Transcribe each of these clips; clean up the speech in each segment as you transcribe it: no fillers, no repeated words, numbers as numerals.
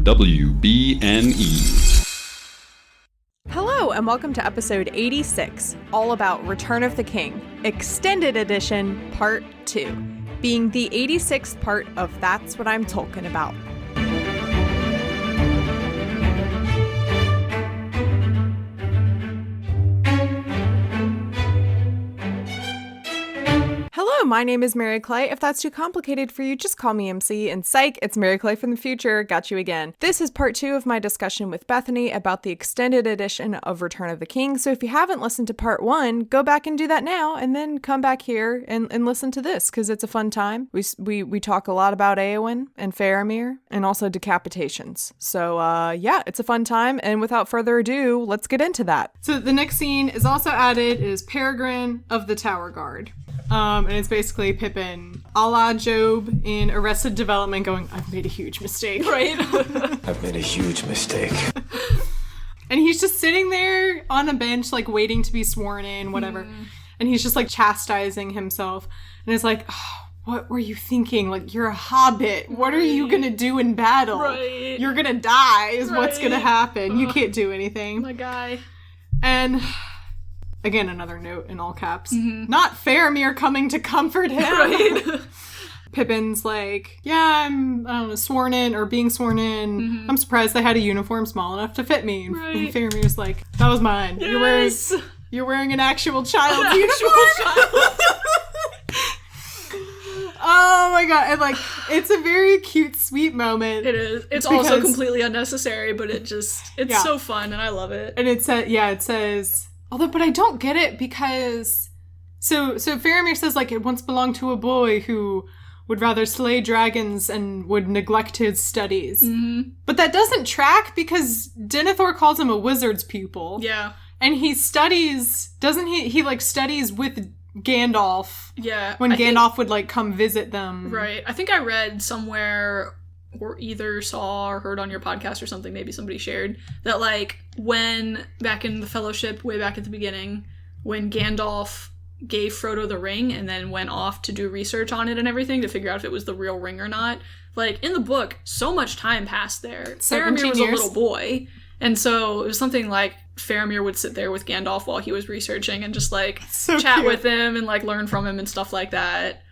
WBNE. Hello, and welcome to episode 86, all about Return of the King, Extended Edition, Part 2, being the 86th part of That's What I'm Talking About. Hello, my name is Mary Clay. If that's too complicated for you, just call me MC. And psych, it's Mary Clay from the future. Got you again. This is part 2 of my discussion with Bethany about the extended edition of Return of the King. So if you haven't listened to part 1, go back and do that now, and then come back here and listen to this, because it's a fun time. We talk a lot about Éowyn and Faramir, and also decapitations. So yeah, it's a fun time. And without further ado, let's get into that. So the next scene is also added. It is Peregrine of the Tower Guard. And it's basically Pippin, a la Job in Arrested Development, going, I've made a huge mistake. Right? I've made a huge mistake. And he's just sitting there on a bench, like, waiting to be sworn in, whatever. And he's just, like, chastising himself. And it's like, oh, what were you thinking? Like, you're a hobbit. What are you gonna do in battle? Right. You're gonna die is what's gonna happen. You can't do anything. My guy. And... again, another note in all caps. Not Faramir coming to comfort him. Right. Pippin's like, yeah, I'm, I don't know, sworn in or being sworn in. I'm surprised they had a uniform small enough to fit me. And Faramir's like, that was mine. Yes. You're wearing an actual child's uniform. Oh my god. And like, it's a very cute, sweet moment. It is. It's also completely unnecessary, but it's so fun and I love it. And it says... but I don't get it because... So Faramir says, like, it once belonged to a boy who would rather slay dragons and would neglect his studies. But that doesn't track because Denethor calls him a wizard's pupil. Yeah. And he studies... Doesn't he... He, like, studies with Gandalf. Yeah. When Gandalf would, like, come visit them. Right. I think I read somewhere... or either saw or heard on your podcast or something, maybe somebody shared, that, like, when, back in the Fellowship, way back at the beginning, when Gandalf gave Frodo the ring and then went off to do research on it and everything to figure out if it was the real ring or not, like, in the book, so much time passed there. Faramir was a little boy, and so it was something like Faramir would sit there with Gandalf while he was researching and just, like, chat with him and, like, learn from him and stuff like that.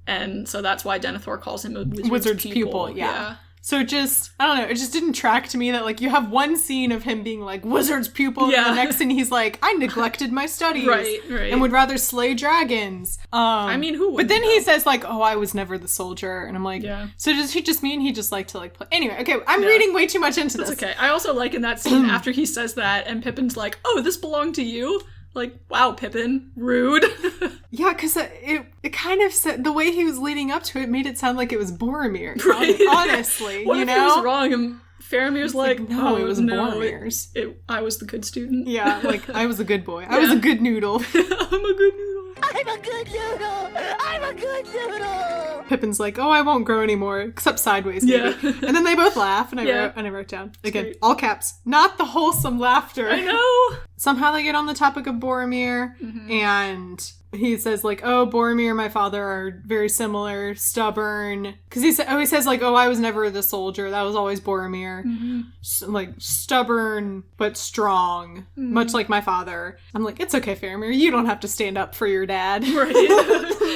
And so that's why Denethor calls him a wizard's pupil. Yeah. So it just, I don't know, it just didn't track to me that, like, you have one scene of him being, like, wizard's pupil, and the next scene he's like, I neglected my studies. Right. And would rather slay dragons. I mean, who would? But then he says, like, oh, I was never the soldier. And I'm like, so does he just mean he just liked to, like, play? Anyway, okay, I'm reading way too much into this. That's okay. I also like in that scene after he says that, and Pippin's like, oh, this belonged to you? Like, wow, Pippin, rude. Yeah, because it kind of said, the way he was leading up to it made it sound like it was Boromir. Right. Honestly, what you if know? he was wrong and Faramir's like, no, it was Boromir's. I was the good student. Yeah, like, I was a good boy. I was a good noodle. I'm a good noodle. I'm a good noodle! I'm a good noodle! Pippin's like, oh, I won't grow anymore, except sideways, maybe. Yeah. And then they both laugh, and I wrote down, again, all caps, not the wholesome laughter. I know! Somehow they get on the topic of Boromir, and he says, like, oh, Boromir and my father are very similar, stubborn. Because he says, like, oh, I was never the soldier. That was always Boromir. Like, stubborn, but strong, much like my father. I'm like, it's okay, Faramir. You don't have to stand up for your dad. Right.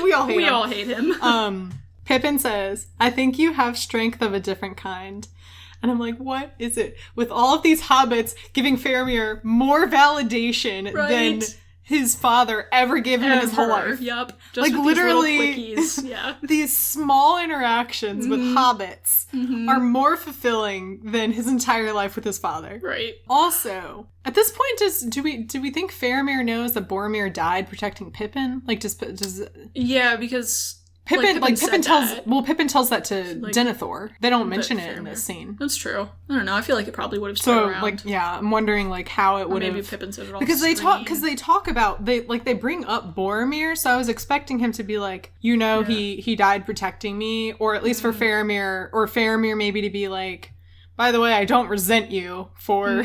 We all hate him. We all hate him. Pippin says, I think you have strength of a different kind. And I'm like, what is it? With all of these hobbits giving Faramir more validation than his father ever gave him in his whole life. Yep. Just like, with literally, these little quickies. Yeah. These small interactions with hobbits are more fulfilling than his entire life with his father. Right. Also, at this point, do we think Faramir knows that Boromir died protecting Pippin? Like, does yeah, because Pippin tells that to Denethor. They don't mention it in this scene. That's true. I don't know. I feel like it probably would have stayed around. So, like, yeah, I'm wondering, like, how it would have... Maybe Pippin said it all because they talk about... They bring up Boromir, so I was expecting him to be like, he died protecting me, or at least for Faramir, or Faramir maybe to be like, by the way, I don't resent you for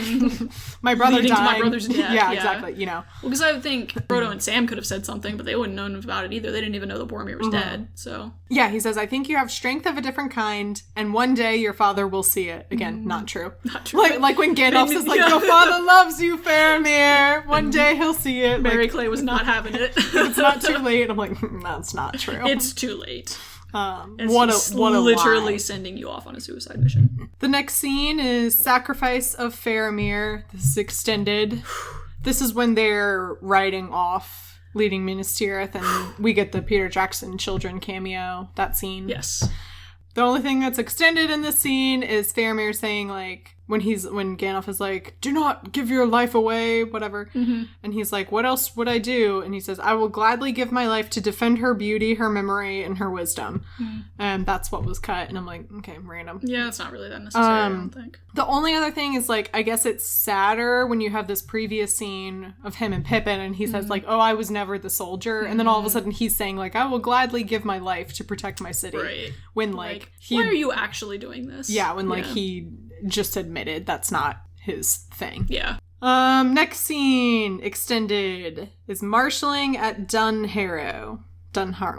my brother Leading to dying. my brother's death, yeah, yeah. exactly, you know. Well, because I would think Frodo and Sam could have said something, but they wouldn't have known about it either. They didn't even know that Boromir was dead, so... Yeah, he says, I think you have strength of a different kind, and one day your father will see it. Again, not true. Not true. Like when Gandalf says, like, your father loves you, Faramir. One day he'll see it. Mary Like, Clay was not having it. it's not too late. And I'm like, that's not true. It's too late. It's what he's a literally lie. sending you off on a suicide mission. The next scene is Sacrifice of Faramir. This is extended. This is when they're riding off, leading Minas Tirith, and we get the Peter Jackson children cameo, that scene. Yes. The only thing that's extended in this scene is Faramir saying, like, when Gandalf is like, do not give your life away, whatever. And he's like, what else would I do? And he says, I will gladly give my life to defend her beauty, her memory, and her wisdom. And that's what was cut. And I'm like, okay, random. Yeah, it's not really that necessary, I don't think. The only other thing is, like, I guess it's sadder when you have this previous scene of him and Pippin, and he says, like, oh, I was never the soldier. And then all of a sudden he's saying, like, I will gladly give my life to protect my city. Right. When, like why are you actually doing this? Yeah, when, like, he just admitted that's not his thing. Yeah. Next scene, extended, is marshalling at Dunharrow.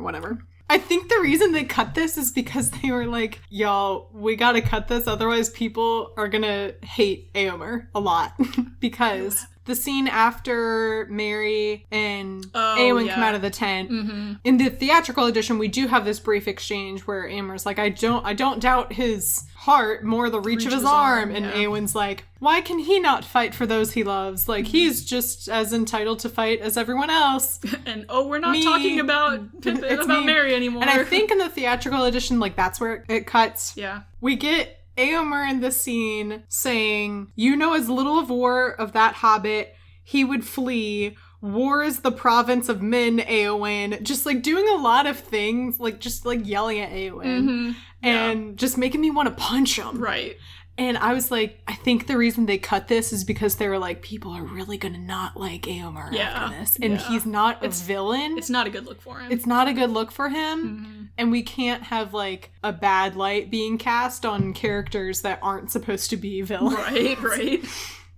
Whatever. I think the reason they cut this is because they were like, y'all, we gotta cut this, otherwise people are gonna hate Éomer a lot. Because the scene after Merry and Éowyn come out of the tent, in the theatrical edition, we do have this brief exchange where Éomer's like, I don't doubt his heart, more the reach of his arm. And Éowyn's like, why can he not fight for those he loves? Like, he's just as entitled to fight as everyone else. And, we're not talking about Pippin, about Merry anymore. And I think in the theatrical edition, like, that's where it cuts. Yeah. We get Éomer in this scene saying, you know as little of war of that hobbit, he would flee. War is the province of men, Éowyn. Just, like, doing a lot of things, like, just, like, yelling at Éowyn. And just making me want to punch him. Right. And I was like, I think the reason they cut this is because they were like, people are really going to not like Éomer after this. And he's not a villain. It's not a good look for him. It's not a good look for him. And we can't have, like, a bad light being cast on characters that aren't supposed to be villains. Right.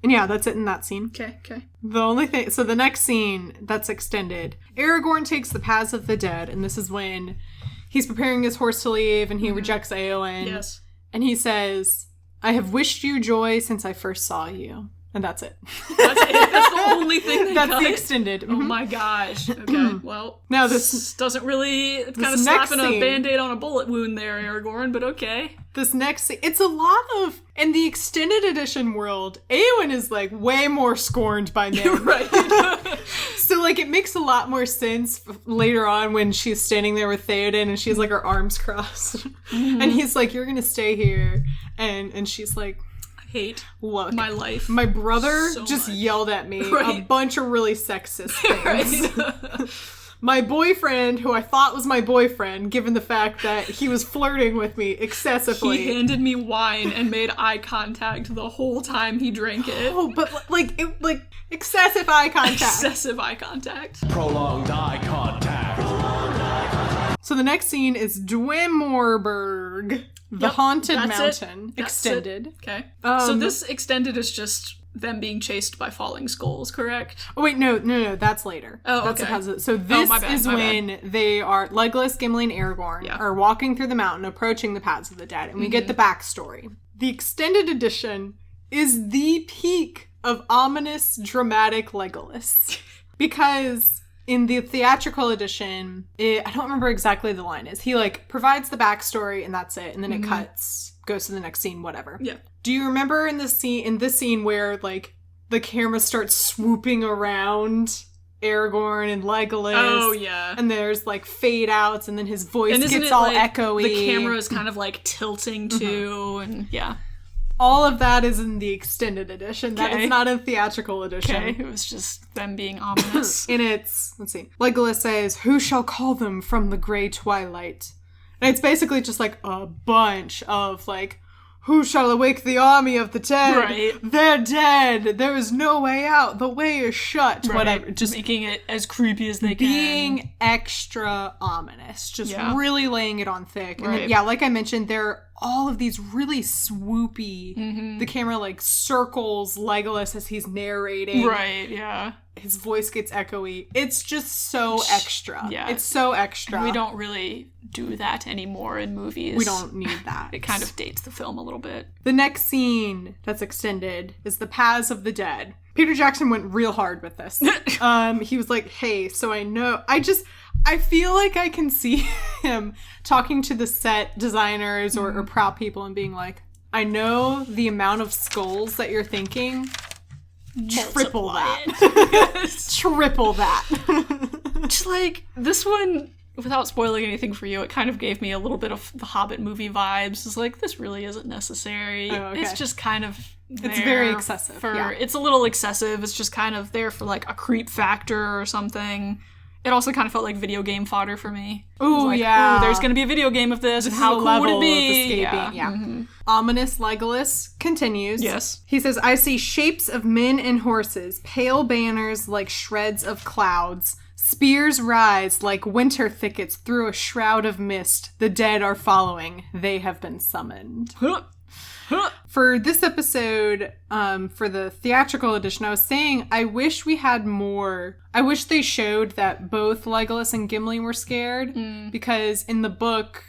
And yeah, that's it in that scene. Okay. The only thing, so the next scene that's extended, Aragorn takes the Paths of the Dead, and this is when he's preparing his horse to leave, and he rejects Éowyn. Yes. And he says, I have wished you joy since I first saw you. And that's it. That's it? That's the only thing they That's cut? the extended. Oh my gosh. Okay, well. Now this doesn't really... It's kind of next slapping a scene- Band-Aid on a bullet wound there, Aragorn, but okay. This next scene, it's a lot of, in the extended edition world, Éowyn is, like, way more scorned by men. Right. So, like, it makes a lot more sense later on when she's standing there with Theoden and she has, like, her arms crossed. And he's like, you're gonna stay here. And she's like, Hate look, my life. my brother so just much. yelled at me a Right. bunch of really sexist things. Right. My boyfriend, who I thought was my boyfriend, given the fact that he was flirting with me excessively. He handed me wine and made eye contact the whole time he drank it. Oh, but like excessive eye contact. Excessive eye contact. Prolonged eye contact. So the next scene is Dwemerberg, the Yep, haunted that's mountain, it. That's extended. it. Okay. So this extended is just them being chased by falling skulls, correct? Oh wait, no, that's later. Oh, that's okay. the positive. So this my bad, is my when they are Legolas, Gimli, and Aragorn are walking through the mountain, approaching the Paths of the Dead, and we get the backstory. The extended edition is the peak of ominous, dramatic Legolas, because in the theatrical edition, I don't remember exactly the line is. He, like, provides the backstory and that's it, and then it cuts, goes to the next scene, whatever. Yeah. Do you remember in this scene where, like, the camera starts swooping around Aragorn and Legolas? Oh, yeah. And there's, like, fade outs, and then his voice And isn't gets it, all like, echoey. The camera is kind of, like, tilting too, and yeah. All of that is in the extended edition. That Okay. is not in theatrical edition. Okay, it was just them being ominous. And it's, let's see, Legolas says, who shall call them from the gray twilight? And it's basically just like a bunch of, like, who shall awake the army of the dead? Right. They're dead. There is no way out. The way is shut. Right. Whatever. Just making it as creepy as they being can. extra ominous. Just Yeah. really laying it on thick. And Right. then, yeah, like I mentioned, there are all of these really swoopy, the camera like circles Legolas as he's narrating. Right, yeah. His voice gets echoey. It's just so extra. Yeah. It's so extra. We don't really do that anymore in movies. We don't need that. It kind of dates the film a little bit. The next scene that's extended is the Paths of the Dead. Peter Jackson went real hard with this. He was like, hey, so I feel like I can see him talking to the set designers or prop people and being like, I know the amount of skulls that you're thinking. Triple that. Triple that. Just like, this one, without spoiling anything for you, it kind of gave me a little bit of the Hobbit movie vibes. It's like, this really isn't necessary. Oh, okay. It's just kind of It's very excessive, yeah. It's a little excessive. It's just kind of there for like a creep factor or something. It also kind of felt like video game fodder for me. Ooh, like, yeah. Ooh, there's going to be a video game of this, and how cool would it be? Yeah. Ominous Legolas continues. Yes. He says, I see shapes of men and horses, pale banners like shreds of clouds. Spears rise like winter thickets through a shroud of mist. The dead are following. They have been summoned. For this episode, for the theatrical edition, I was saying I wish we had more. I wish they showed that both Legolas and Gimli were scared, because in the book,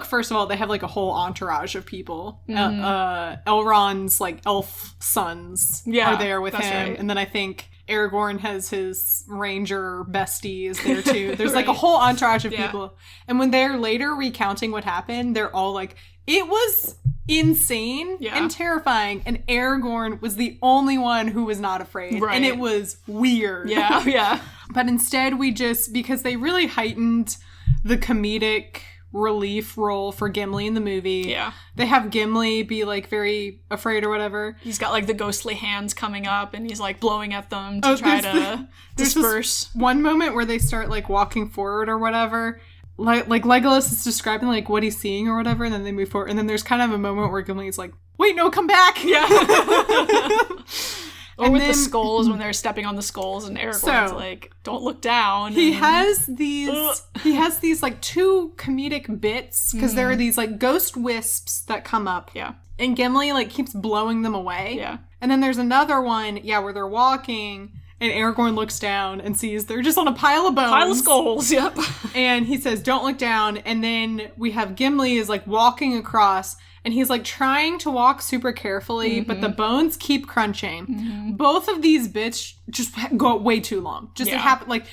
first of all, they have like a whole entourage of people. Elrond's like elf sons are there with him, right. and then I think Aragorn has his ranger besties there too. There's like a whole entourage of people, and when they're later recounting what happened, they're all like, it was insane and terrifying, and Aragorn was the only one who was not afraid, and it was weird. But instead we just, because they really heightened the comedic relief role for Gimli in the movie, they have Gimli be like very afraid or whatever. He's got like the ghostly hands coming up and he's like blowing at them to try to disperse. This one moment where they start like walking forward or whatever, like Legolas is describing like what he's seeing or whatever, and then they move forward, and then there's kind of a moment where Gimli's like, wait, no, come back. Or and with the skulls, when they're stepping on the skulls, and Aragorn's like, don't look down. He has these like two comedic bits, because there are these like ghost wisps that come up. And Gimli like keeps blowing them away. And then there's another one, where they're walking, and Aragorn looks down and sees they're just on a pile of bones. Pile of skulls, And he says, don't look down. And then we have Gimli is like walking across, and he's like trying to walk super carefully, but the bones keep crunching. Both of these bits just go way too long. Just it happen like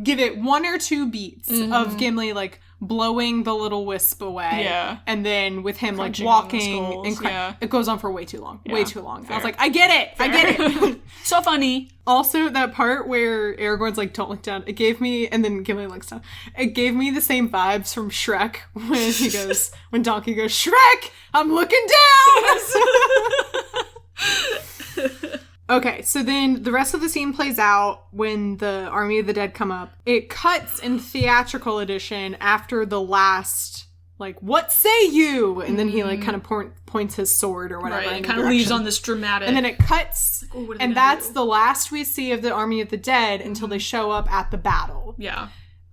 give it 1 or 2 beats of Gimli like blowing the little wisp away, and then with him crunching like walking and it goes on for way too long. Way too long. I was like, I get it. So funny. Also, that part where Aragorn's like, don't look down, it gave me, and then Gimli looks down, it gave me the same vibes from Shrek when he goes, when Donkey goes, Shrek, I'm looking down! Okay, so then the rest of the scene plays out when the Army of the Dead come up. It cuts in theatrical edition after the last, like, what say you? And then he, like, kind of points his sword or whatever. Right, it kind of leaves on this dramatic. And then it cuts, and that's the last we see of the Army of the Dead until they show up at the battle.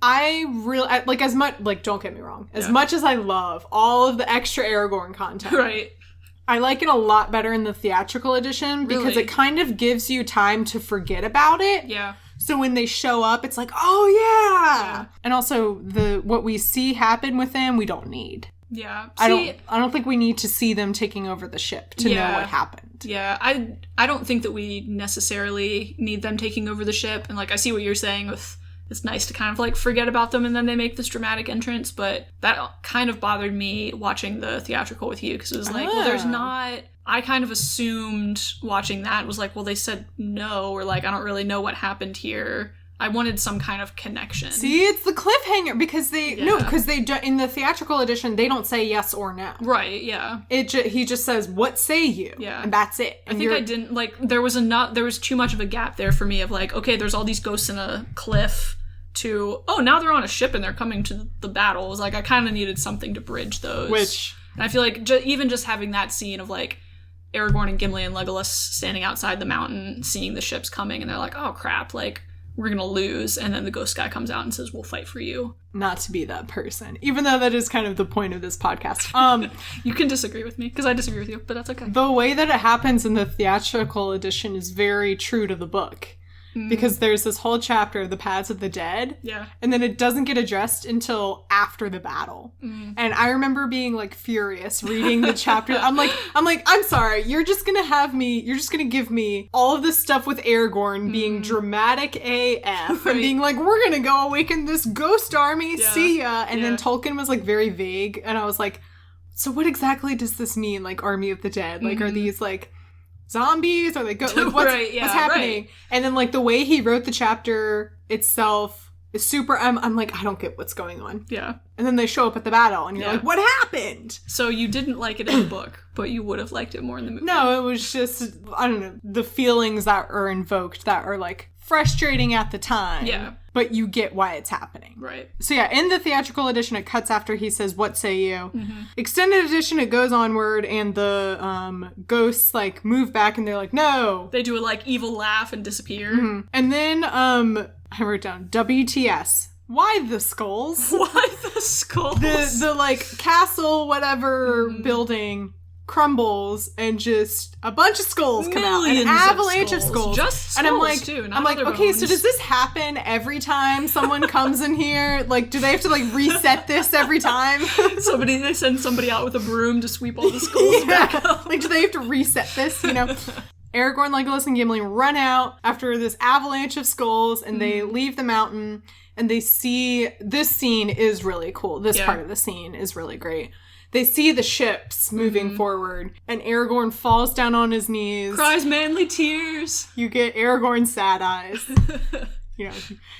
I really, like, as much, like, don't get me wrong, as much as I love all of the extra Aragorn content. I like it a lot better in the theatrical edition because it kind of gives you time to forget about it. So when they show up, it's like, oh yeah. And also what we see happen with them, we don't need. I don't think we need to see them taking over the ship to know what happened. I don't think that we necessarily need them taking over the ship. And like, I see what you're saying with, it's nice to kind of like forget about them and then they make this dramatic entrance, but that kind of bothered me watching the theatrical with you, because it was like, well, there's not, I kind of assumed watching that was like, well, they said no, or like, I don't really know what happened here. I wanted some kind of connection. See, it's the cliffhanger, because they in the theatrical edition, they don't say yes or no. He just says, what say you? And that's it. And I think I didn't, like, there was too much of a gap there for me of like, okay, there's all these ghosts in a cliff, to, oh, now they're on a ship and they're coming to the battle. It was like, I kind of needed something to bridge those. Which, And I feel like even just having that scene of like Aragorn and Gimli and Legolas standing outside the mountain, seeing the ships coming, and they're like, oh crap, like, we're gonna lose. And then the ghost guy comes out and says, we'll fight for you. Not to be that person, even though that is kind of the point of this podcast. You can disagree with me, because I disagree with you, but that's okay. The way that it happens in the theatrical edition is very true to the book. Because there's this whole chapter, The Paths of the Dead. Yeah. And then it doesn't get addressed until after the battle. And I remember being like furious reading the chapter. I'm like, I'm sorry, you're just gonna give me all of this stuff with Aragorn being dramatic AF and being like, we're gonna go awaken this ghost army, see ya. And then Tolkien was like very vague. And I was like, so what exactly does this mean? Like Army of the Dead? Like, are these like zombies? Or like, what's happening? Right. And then like the way he wrote the chapter itself is super, I'm like, I don't get what's going on. Yeah. And then they show up at the battle and you're like, what happened? So you didn't like it in the book, but you would have liked it more in the movie. No, it was just, I don't know, the feelings that are invoked that are like frustrating at the time. Yeah. But you get why it's happening. Right. So yeah, in the theatrical edition, it cuts after he says, what say you? Extended edition, it goes onward and the ghosts like move back and they're like, no. They do a like evil laugh and disappear. And then I wrote down WTS. Why the skulls? Why the skulls? The like castle whatever building crumbles and just a bunch of skulls come out. An avalanche of skulls. Just skulls, and I'm like, too, okay, so does this happen every time someone comes in here? Like, do they have to like reset this every time? They send somebody out with a broom to sweep all the skulls back up. Like, do they have to reset this, you know? Aragorn, Legolas, and Gimli run out after this avalanche of skulls and they leave the mountain and they see, this scene is really cool. This part of the scene is really great. They see the ships moving forward, and Aragorn falls down on his knees. Cries manly tears. You get Aragorn's sad eyes. You know,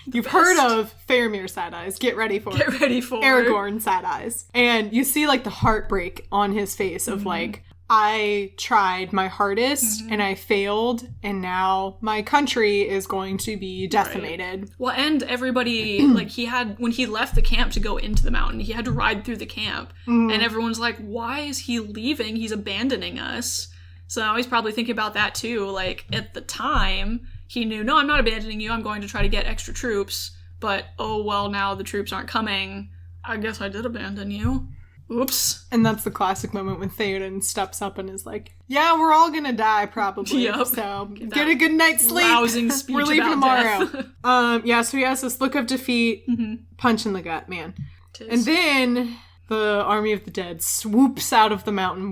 you've heard of Faramir sad eyes. Get ready for Aragorn sad eyes. And you see, like, the heartbreak on his face of, like, I tried my hardest and I failed and now my country is going to be decimated. Right. Well, and everybody, like when he left the camp to go into the mountain, he had to ride through the camp and everyone's like, why is he leaving? He's abandoning us. So now he's probably thinking about that too. Like at the time he knew, no, I'm not abandoning you. I'm going to try to get extra troops. But, oh, well, now the troops aren't coming. I guess I did abandon you. Oops. And that's the classic moment when Theoden steps up and is like, yeah, we're all gonna die probably. Yep. So get a good night's sleep. Rousing speech we're leaving about tomorrow. So he has this look of defeat, punch in the gut, man. And then the Army of the Dead swoops out of the mountain.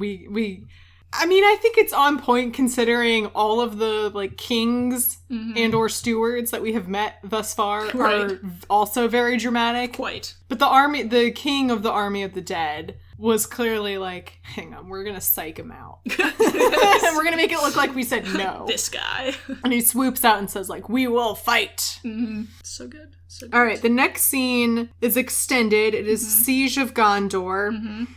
I mean, I think it's on point considering all of the, like, kings and or stewards that we have met thus far are also very dramatic. Quite. But the king of the Army of the Dead was clearly like, hang on, we're gonna psych him out. And we're gonna make it look like we said no. This guy. And he swoops out and says, like, we will fight. So good. All right, the next scene is extended. It is Siege of Gondor.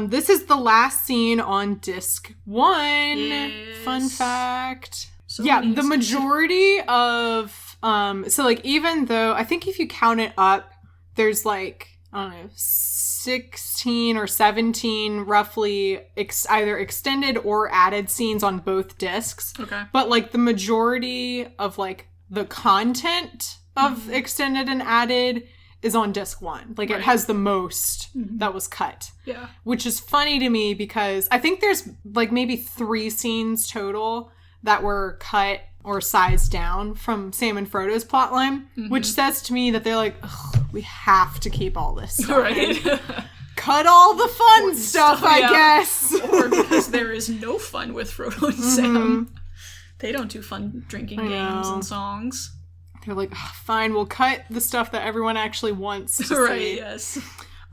This is the last scene on disc 1. Yes. Fun fact. So the majority of so like even though I think if you count it up, there's like I don't know 16 or 17 roughly either extended or added scenes on both discs. Okay, but like the majority of like the content of extended and added is on disc 1. Like it has the most that was cut. Yeah. Which is funny to me because I think there's like maybe 3 scenes total that were cut or sized down from Sam and Frodo's plotline, which says to me that they're like, we have to keep all this stuff in. Cut all the fun stuff, I guess. Or because there is no fun with Frodo and Sam. They don't do fun drinking games and songs. They're like, fine, we'll cut the stuff that everyone actually wants to see. Yes.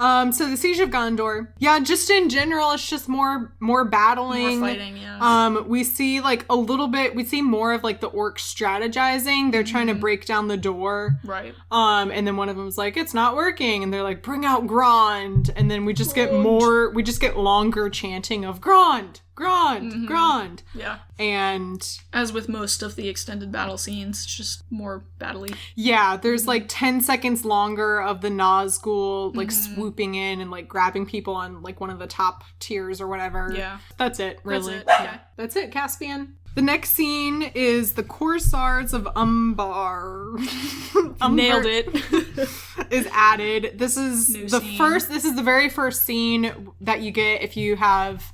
So the Siege of Gondor. Yeah, just in general, it's just more battling. More fighting, yeah. We see like a little bit, we see more of like the orcs strategizing. They're trying to break down the door. Right. And then one of them's like, it's not working. And they're like, bring out Grond. And then we just get longer chanting of Grond. Grand. Yeah. And as with most of the extended battle scenes, it's just more battle-y. Yeah, there's like 10 seconds longer of the Nazgul like swooping in and like grabbing people on like one of the top tiers or whatever. Yeah. That's it, really. That's it. Okay. That's it, Caspian. The next scene is the Corsairs of Umbar. Nailed it. Is added. This is the very first scene that you get if you have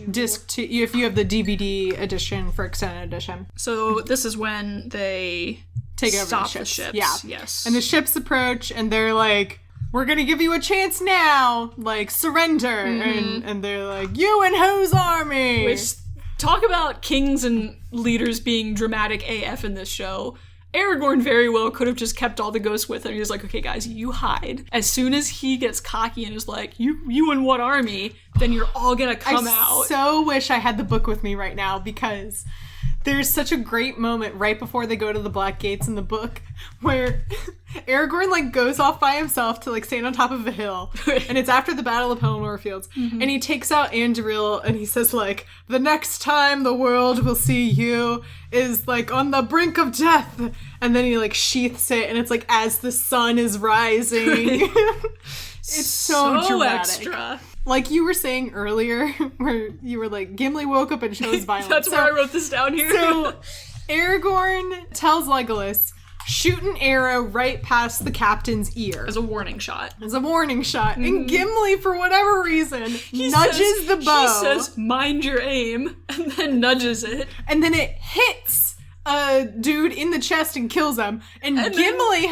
Disc 2, if you have the DVD edition for extended edition. So this is when they take over stop the ships. Yeah. Yes. And the ships approach and they're like, we're gonna give you a chance now, like surrender. And they're like, you and whose army? Which, talk about kings and leaders being dramatic AF in this show. Aragorn very well could have just kept all the ghosts with him. He was like, okay, guys, you hide. As soon as he gets cocky and is like, you and what army? Then you're all gonna come out. I so wish I had the book with me right now, because there's such a great moment right before they go to the Black Gates in the book where Aragorn like goes off by himself to like stand on top of a hill, and it's after the Battle of Pelennor Fields, and he takes out Anduril and he says like, the next time the world will see you is like on the brink of death, and then he like sheaths it and it's like as the sun is rising. It's so dramatic. Extra. Like you were saying earlier, where you were like, Gimli woke up and chose violence. That's where I wrote this down here. So Aragorn tells Legolas, shoot an arrow right past the captain's ear. As a warning shot. And Gimli, for whatever reason, nudges the bow. He says, mind your aim, and then nudges it. And then it hits a dude in the chest and kills him. And Gimli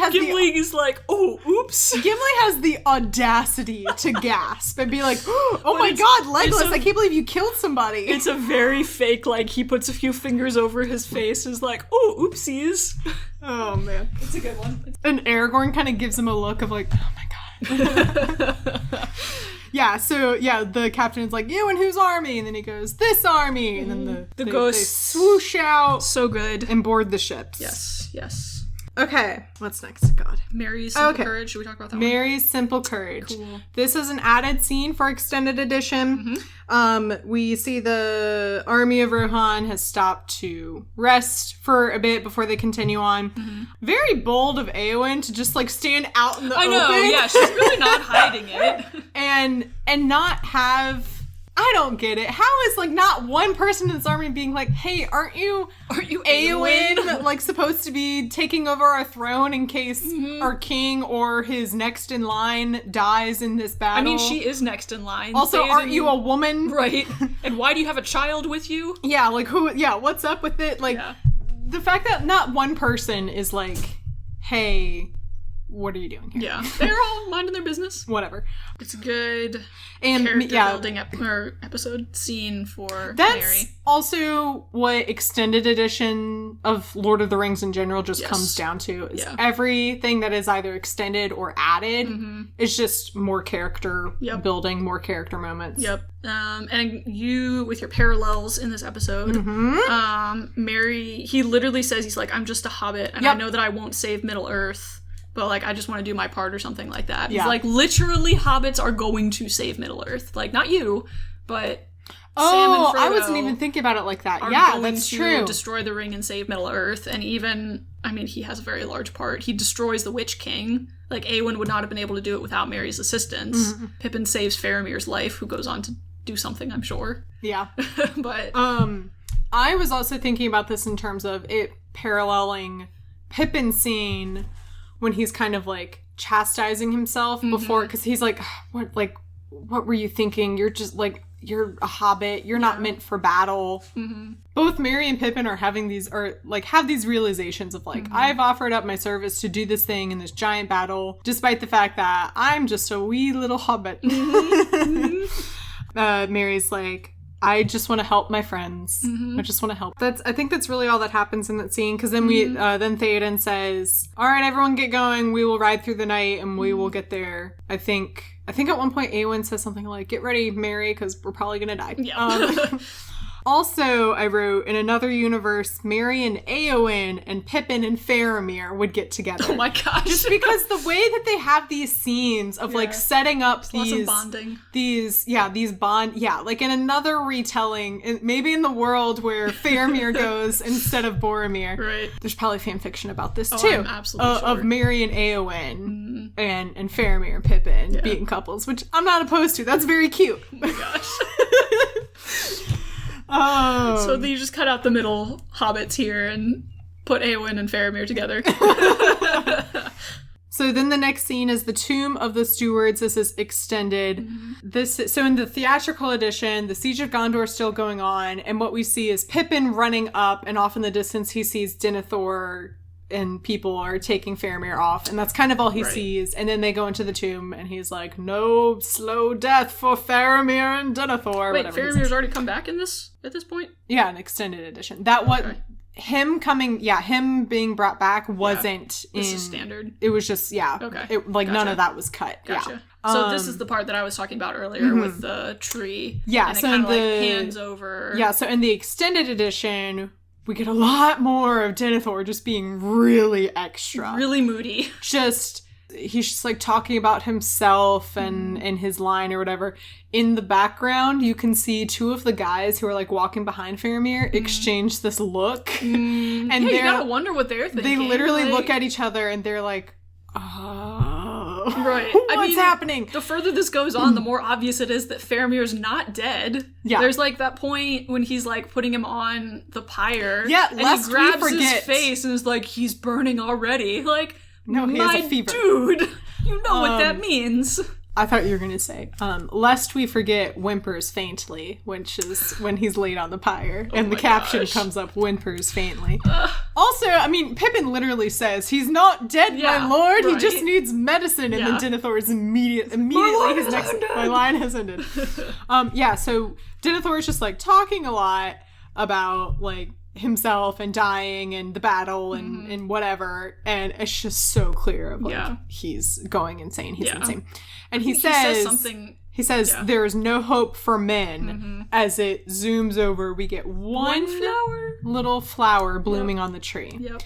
is like, oh, oops. Gimli has the audacity to gasp and be like, oh my god, Legolas, I can't believe you killed somebody. It's a very fake, like, he puts a few fingers over his face, is like, oh, oopsies. Oh, man. It's a good one. And Aragorn kind of gives him a look of like, oh my god. Yeah, so, the captain is like, you and whose army? And then he goes, this army! And then the ghosts swoosh out. So good. And board the ships. Yes. Okay, what's next? God. Mary's Simple Courage. Should we talk about that one? Mary's Simple Courage. Cool. This is an added scene for extended edition. We see the army of Rohan has stopped to rest for a bit before they continue on. Very bold of Éowyn to just like stand out in the open. I know, yeah, she's really not hiding it. and not have... I don't get it. How is like not one person in this army being like, hey, aren't you Éowyn like supposed to be taking over our throne in case our king or his next in line dies in this battle? I mean, she is next in line. Also, aren't you a woman? Right. And why do you have a child with you? Yeah, like what's up with it? Like the fact that not one person is like, hey, what are you doing here? Yeah. They're all minding their business. Whatever. It's a good and character building episode scene for That's Mary. Also what extended edition of Lord of the Rings in general just comes down to is everything that is either extended or added is just more character building, more character moments. Yep. And you, with your parallels in this episode, Mary, he literally says, he's like, I'm just a hobbit, and I know that I won't save Middle-earth, but, like, I just want to do my part or something like that. He's like, literally, hobbits are going to save Middle-earth. Like, not you, but Sam and Frodo I wasn't even thinking about it like that. are Yeah, going that's to true. destroy the ring and save Middle-earth. And even, I mean, he has a very large part. He destroys the Witch King. Like, Éowyn would not have been able to do it without Mary's assistance. Pippin saves Faramir's life, who goes on to do something, I'm sure. Yeah. But I was also thinking about this in terms of it paralleling Pippin's scene when he's kind of like chastising himself before, because he's like, what were you thinking? You're just like, you're a hobbit. You're not meant for battle. Both Mary and Pippin are having these, or like have these realizations of like, I've offered up my service to do this thing in this giant battle, despite the fact that I'm just a wee little hobbit. Mary's like, I just want to help my friends. I just want to help. I think that's really all that happens in that scene. Because then then Theoden says, "All right, everyone, get going. We will ride through the night, and we will get there." I think at one point Éowyn says something like, "Get ready, Mary, because we're probably gonna die." Yeah. Also, I wrote, in another universe, Merry and Éowyn and Pippin and Faramir would get together. Oh my gosh. Just because the way that they have these scenes of like setting up lots these of bonding. Like in another retelling, maybe in the world where Faramir goes instead of Boromir. Right. There's probably fan fiction about this too. I'm absolutely sure. Of Merry and Éowyn and Faramir and Pippin being couples, which I'm not opposed to. That's very cute. Oh my gosh. So you just cut out the middle hobbits here and put Éowyn and Faramir together. So then the next scene is the Tomb of the Stewards. This is extended. So in the theatrical edition, the Siege of Gondor is still going on, and what we see is Pippin running up, and off in the distance he sees Denethor and people are taking Faramir off, and that's kind of all he sees. And then they go into the tomb, and he's like, "No slow death for Faramir and Denethor." Wait, Faramir's already come back at this point? Yeah, an extended edition. Him being brought back wasn't in... This is standard. It was just, Okay. None of that was cut. Gotcha. Yeah. So this is the part that I was talking about earlier with the tree. Yeah, and so it kind of pans over. Yeah, so in the extended edition, we get a lot more of Denethor just being really extra. Really moody. He's just like talking about himself and his line or whatever. In the background, you can see two of the guys who are like walking behind Faramir exchange this look. And you gotta wonder what they're thinking. They literally look at each other and they're like, oh. Right. What's happening? The further this goes on, the more obvious it is that Faramir's not dead. Yeah. There's like that point when he's like putting him on the pyre. Yeah, and he grabs his face and is like, he's burning already. Like, no, he has a fever. Dude, you know what that means. I thought you were going to say, lest we forget whimpers faintly, which is when he's laid on the pyre. And the caption comes up, whimpers faintly. Also, I mean, Pippin literally says, he's not dead, my lord. Right. He just needs medicine. And then Denethor is immediately my line has ended. So Denethor is just like talking a lot about like himself and dying and the battle and whatever, and it's just so clear of like he's going insane. He's insane. And he says something. He says there is no hope for men. As it zooms over, we get one little flower blooming on the tree. Yep.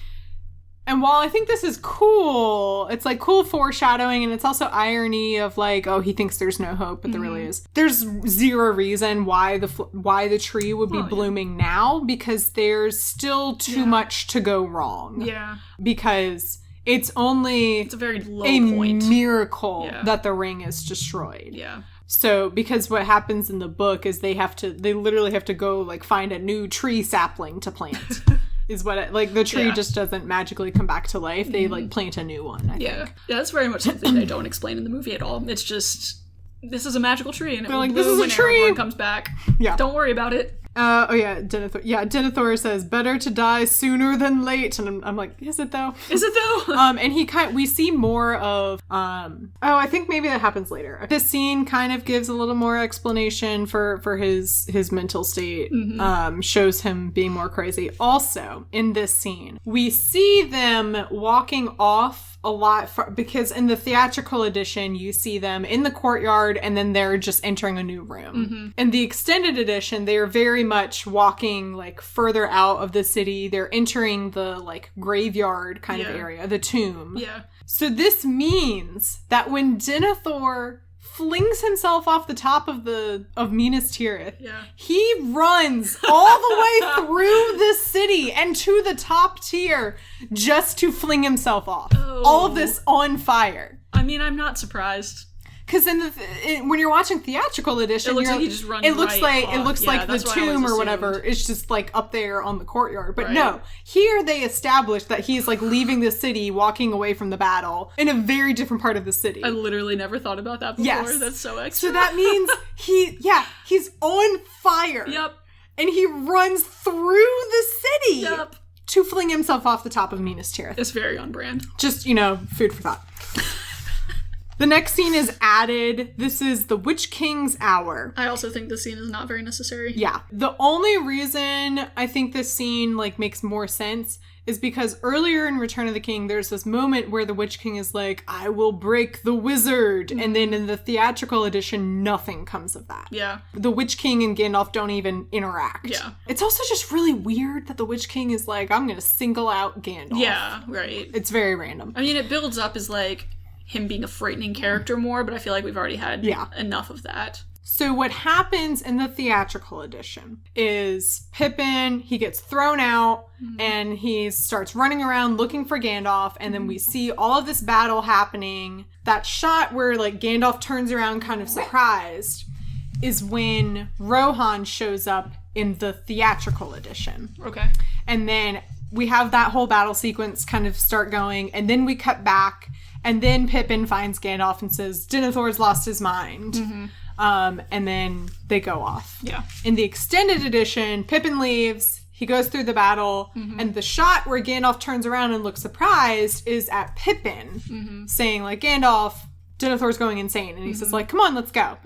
And while I think this is cool, it's like cool foreshadowing, and it's also irony of like, oh, he thinks there's no hope, but there really is. There's zero reason why the tree would be blooming now, because there's still too much to go wrong. Yeah. Because it's a very low point. Miracle that the ring is destroyed. Yeah. So, because what happens in the book is they literally have to go like find a new tree sapling to plant. Is what the tree just doesn't magically come back to life. They like plant a new one, I think. Yeah, that's very much something they don't explain in the movie at all. It's just, this is a magical tree and it will bloom when Aragorn comes back. Yeah. Don't worry about it. Denethor. Yeah, Denethor says, better to die sooner than late. And I'm like, is it though? Is it though? And we see more of, I think maybe that happens later. This scene kind of gives a little more explanation for his mental state, shows him being more crazy. Also, in this scene, we see them walking off a lot because in the theatrical edition you see them in the courtyard and then they're just entering a new room. In the extended edition they are very much walking like further out of the city. They're entering the like graveyard kind of area, the tomb. So this means that when Denethor flings himself off the top of Minas Tirith. He runs all the way through the city and to the top tier just to fling himself off. All of this on fire. I mean, I'm not surprised. Because when you're watching theatrical edition, it looks like he just runs. It looks like the tomb or whatever. It's just like up there on the courtyard. But no, here they established that he's like leaving the city, walking away from the battle in a very different part of the city. I literally never thought about that before. Yes. That's so extra. So that means he's on fire. Yep. And he runs through the city. Yep. To fling himself off the top of Minas Tirith. It's very on brand. Just, food for thought. The next scene is added. This is the Witch King's Hour. I also think this scene is not very necessary. Yeah. The only reason I think this scene, like, makes more sense is because earlier in Return of the King, there's this moment where the Witch King is like, I will break the wizard. Mm-hmm. And then in the theatrical edition, nothing comes of that. Yeah. The Witch King and Gandalf don't even interact. Yeah. It's also just really weird that the Witch King is like, I'm going to single out Gandalf. Yeah, right. It's very random. I mean, it builds up as, like, him being a frightening character more, but I feel like we've already had enough of that. So what happens in the theatrical edition is Pippin, he gets thrown out and he starts running around looking for Gandalf, and then we see all of this battle happening. That shot where, like, Gandalf turns around kind of surprised is when Rohan shows up in the theatrical edition. Okay. And then we have that whole battle sequence kind of start going, and then we cut back, and then Pippin finds Gandalf and says, Denethor's lost his mind. Mm-hmm. And then they go off. Yeah. In the extended edition, Pippin leaves, he goes through the battle, and the shot where Gandalf turns around and looks surprised is at Pippin, saying, like, Gandalf, Denethor's going insane. And he says, like, come on, let's go.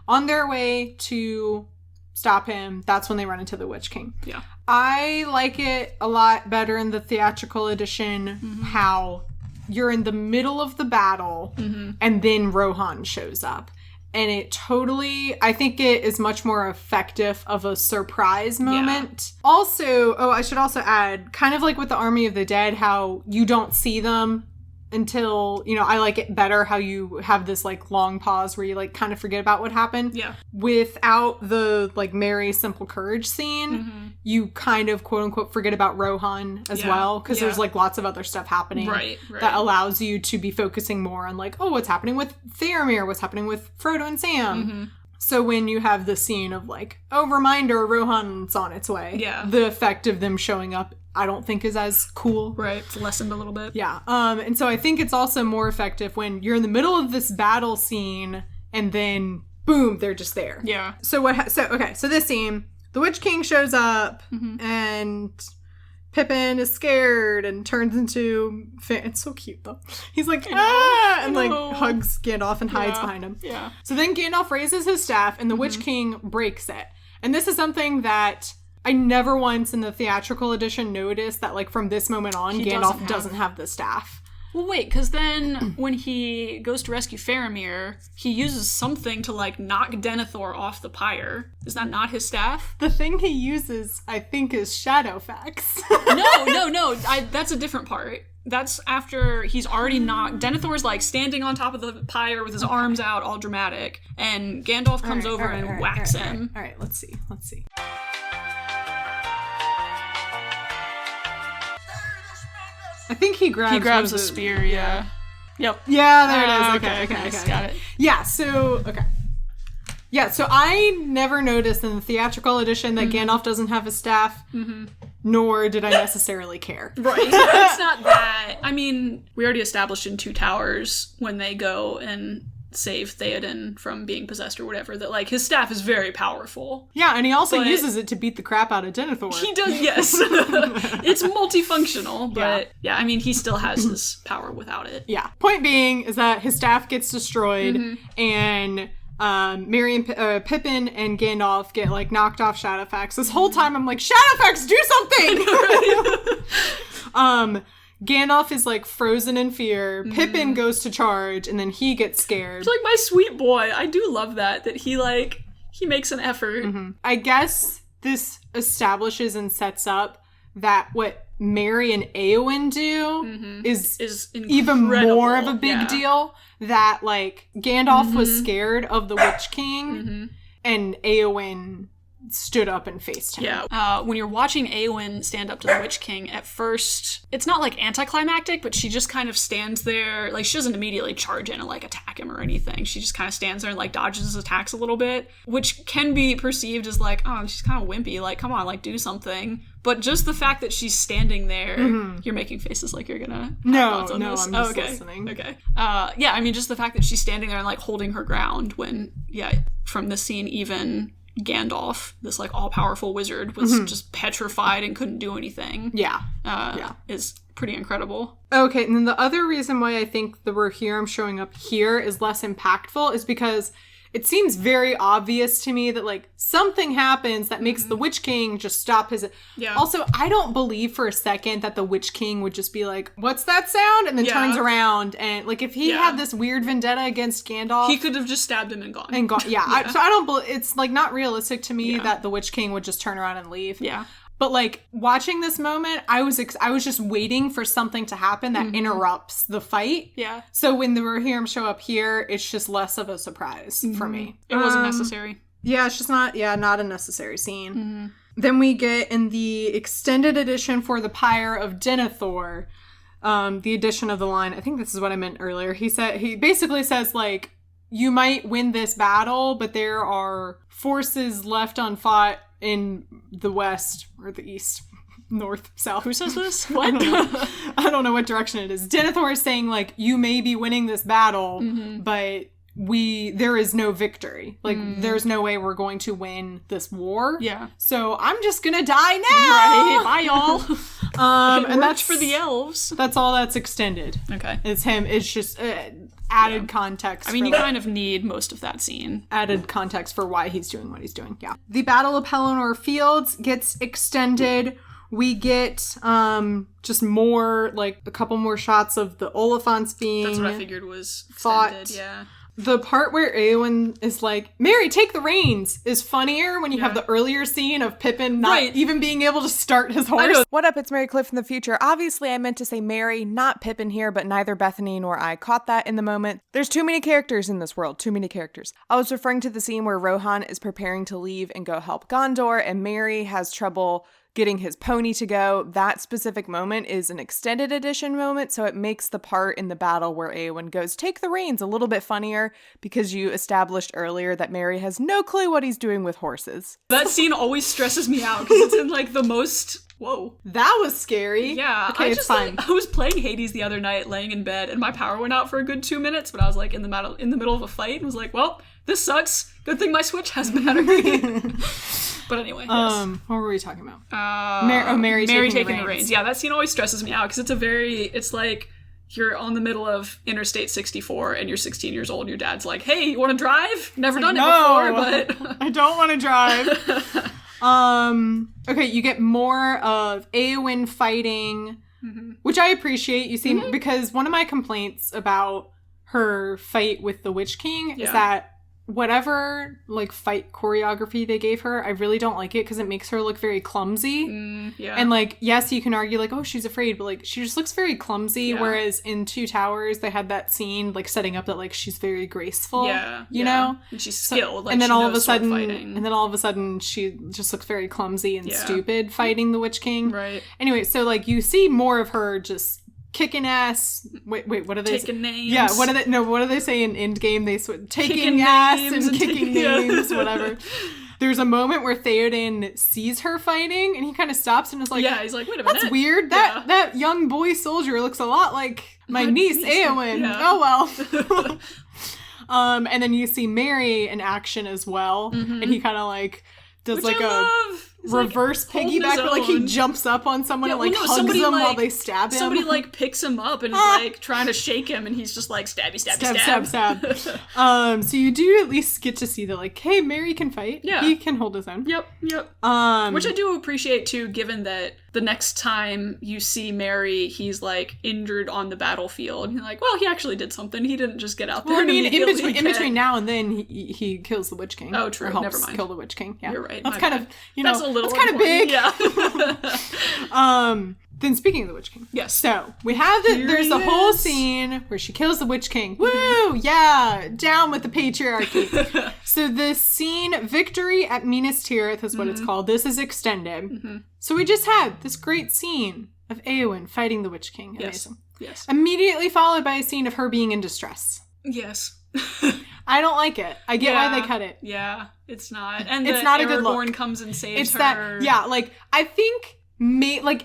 On their way to stop him, that's when they run into the Witch King. Yeah. I like it a lot better in the theatrical edition, how you're in the middle of the battle, and then Rohan shows up. And it totally, I think it is much more effective of a surprise moment. Yeah. Also, I should also add, kind of like with the Army of the Dead, how you don't see them until, you know, I like it better how you have this, like, long pause where you, like, kind of forget about what happened. Yeah. Without the, like, Merry Simple Courage scene, you kind of, quote unquote, forget about Rohan as well, because there's, like, lots of other stuff happening that allows you to be focusing more on, like, oh, what's happening with Faramir, what's happening with Frodo and Sam. So when you have the scene of, like, oh, reminder, Rohan's on its way, the effect of them showing up, I don't think is as cool. Right. It's lessened a little bit. Yeah. And so I think it's also more effective when you're in the middle of this battle scene and then boom, they're just there. Yeah. So so this scene, the Witch King shows up and Pippin is scared and turns into... It's so cute, though. He's like, and, like, hugs Gandalf and hides behind him. Yeah. So then Gandalf raises his staff and the Witch King breaks it. And this is something that I never once in the theatrical edition noticed that, like, from this moment on, Gandalf doesn't have the staff. Well, wait, because then when he goes to rescue Faramir, he uses something to, like, knock Denethor off the pyre. Is that not his staff? The thing he uses, I think, is Shadowfax. No. That's a different part. That's after he's already knocked... Denethor's, like, standing on top of the pyre with his arms out, all dramatic, and Gandalf comes over and whacks him. All right, let's see. I think he grabs a spear, yeah. Yep. Yeah, there it is. Okay. Nice. Got it. Yeah, so I never noticed in the theatrical edition that Gandalf doesn't have a staff, nor did I necessarily care. Right. It's not that. I mean, we already established in Two Towers when they go and save Theoden from being possessed or whatever, that, like, his staff is very powerful. Yeah, and he also uses it to beat the crap out of Denethor. He does, yes. It's multifunctional, but yeah, I mean, he still has his power without it. Yeah. Point being is that his staff gets destroyed, and Merry and Pippin and Gandalf get, like, knocked off Shadowfax. This whole time I'm like, Shadowfax, do something! Gandalf is, like, frozen in fear. Pippin goes to charge, and then he gets scared. It's like my sweet boy. I do love that he makes an effort. I guess this establishes and sets up that what Merry and Éowyn do is even more of a big deal. That, like, Gandalf was scared of the Witch King, and Éowyn stood up and faced him. Yeah. When you're watching Éowyn stand up to the Witch King, at first, it's not, like, anticlimactic, but she just kind of stands there. Like, she doesn't immediately charge in and, like, attack him or anything. She just kind of stands there and, like, dodges his attacks a little bit, which can be perceived as, like, oh, she's kind of wimpy. Like, come on, like, do something. But just the fact that she's standing there, you're making faces like you're gonna have thoughts on this. I'm just listening. Okay. Yeah, I mean, just the fact that she's standing there and, like, holding her ground when, from this scene even... Gandalf, this like all-powerful wizard, was just petrified and couldn't do anything. Is pretty incredible. Okay, and then the other reason why I think the Rohirrim showing up here is less impactful is because it seems very obvious to me that, like, something happens that makes the Witch King just stop his... Yeah. Also, I don't believe for a second that the Witch King would just be like, what's that sound? And then turns around and, like, if he had this weird vendetta against Gandalf... He could have just stabbed him and gone. Yeah. So I don't believe... It's, like, not realistic to me that the Witch King would just turn around and leave. Yeah. But, like, watching this moment, I was just waiting for something to happen that interrupts the fight. Yeah. So when the Rohirrim show up here, it's just less of a surprise for me. It wasn't necessary. Yeah, it's just not a necessary scene. Then we get in the extended edition for the Pyre of Denethor, the addition of the line, I think this is what I meant earlier. He basically says, like, you might win this battle, but there are forces left unfought in the west or the east, north, south. Who says this? What? I don't know what direction it is. Denethor is saying, like, you may be winning this battle, but there is no victory. Like, there's no way we're going to win this war. Yeah. So I'm just gonna die now. Right. Bye, y'all. And that's for the elves. That's all that's extended. Okay. It's him. It's just added context. I mean, you kind of need most of that scene. Added context for why he's doing what he's doing. Yeah. The Battle of Pelennor Fields gets extended. We get just more, like, a couple more shots of the Oliphants being That's what I figured was fought. extended, yeah. The part where Eowyn is like, Mary, take the reins, is funnier when you have the earlier scene of Pippin not even being able to start his horse. What up, it's Mary Cliff from the future. Obviously, I meant to say Mary, not Pippin here, but neither Bethany nor I caught that in the moment. There's too many characters in this world, too many characters. I was referring to the scene where Rohan is preparing to leave and go help Gondor, and Mary has trouble getting his pony to go. That specific moment is an extended edition moment, so it makes the part in the battle where Eowyn goes, take the reins, a little bit funnier, because you established earlier that Mary has no clue what he's doing with horses. That scene always stresses me out, because it's in, like, the most... Whoa. That was scary. Yeah. Okay, it's fine. Like, I was playing Hades the other night, laying in bed, and my power went out for a good 2 minutes, but I was, like, in the middle of a fight, and was like, well, this sucks. Good thing my Switch has battery. But anyway, yes. What were we talking about? Mary taking the reins. Yeah, that scene always stresses me out, because it's like you're on the middle of Interstate 64 and you're 16 years old and your dad's like, hey, you want to drive? Never done it before, but... I don't want to drive. Okay, you get more of Eowyn fighting, which I appreciate. You see, because one of my complaints about her fight with the Witch King is that whatever, like, fight choreography they gave her, I really don't like it because it makes her look very clumsy. And, like, yes, you can argue, like, oh, she's afraid, but, like, she just looks very clumsy, whereas in Two Towers, they had that scene, like, setting up that, like, she's very graceful, you know? And she's skilled, like, and then she all of knows a sudden, sword fighting. and then all of a sudden, she just looks very clumsy and stupid fighting the Witch King. Right. Anyway, so, like, you see more of her just kicking ass. Wait, what are they? Taking names. Yeah, what do they say in Endgame? They taking ass and kicking names, whatever. There's a moment where Theoden sees her fighting, and he kind of stops and is like, he's like, wait a minute. That's weird. That young boy soldier looks a lot like my niece, Eowyn. Yeah. Oh, well. And then you see Mary in action as well, and he kind of, like, does, which like, reverse piggyback, where, like, he jumps up on someone and, like, hugs them while they stab him. Somebody, like, picks him up and is, like, trying to shake him, and he's just like, stab. So you do at least get to see that, like, hey, Mary can fight. Yeah. He can hold his own. Yep. Which I do appreciate, too, given that the next time you see Mary, he's, like, injured on the battlefield. And you're like, well, he actually did something. He didn't just get out there. Well, I mean, in between now and then, he kills the Witch King. Oh, true. Or helps Never mind. kill the Witch King. Yeah. You're right. That's kind of, that's a little kind of big. Yeah. Then speaking of the Witch King. Yes. So, we have there's the whole scene where she kills the Witch King. Woo! Yeah! Down with the patriarchy. So the scene, Victory at Minas Tirith is what it's called. This is extended. So we just had this great scene of Eowyn fighting the Witch King. Amazing. Yes. Immediately followed by a scene of her being in distress. Yes. I don't like it. I get why they cut it. Yeah, it's not. And it's not a good look. Aragorn comes and saves her. I think...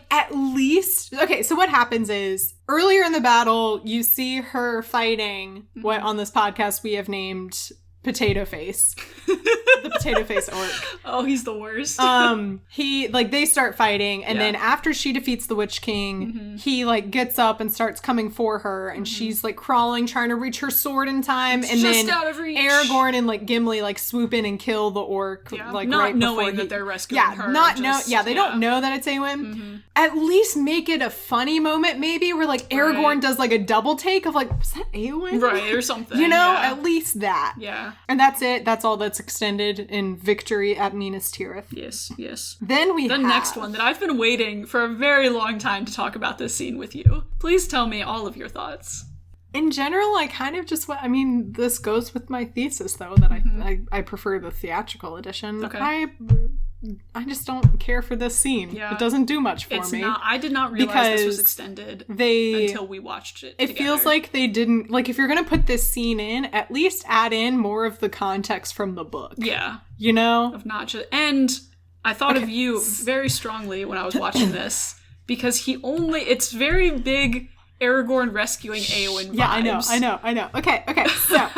at least... Okay, so what happens is, earlier in the battle, you see her fighting what on this podcast we have named Potato Face. The Potato Face orc. Oh, he's the worst. They start fighting, and then after she defeats the Witch King, he like gets up and starts coming for her, and she's like crawling, trying to reach her sword in time, and just then out of reach. Aragorn and like Gimli like swoop in and kill the orc, like not right knowing before that they're rescuing her. They don't know that it's Eowyn. At least make it a funny moment, maybe, where like Aragorn does like a double take of like, was that Eowyn? Right, or something. You know, at least that. Yeah. And that's it. That's all that's extended in victory at Minas Tirith. Yes. Then we have... next one that I've been waiting for a very long time to talk about this scene with you. Please tell me all of your thoughts. In general, I kind of just... I mean, this goes with my thesis, though, that I prefer the theatrical edition. Okay. I just don't care for this scene. Yeah. It doesn't do much for me. I did not realize this was extended until we watched it together. Feels like they didn't... Like, if you're going to put this scene in, at least add in more of the context from the book. Yeah. You know? Of not just... And I thought of you very strongly when I was watching this, because it's very big Aragorn rescuing Eowyn vibes. Yeah, I know. Okay, so...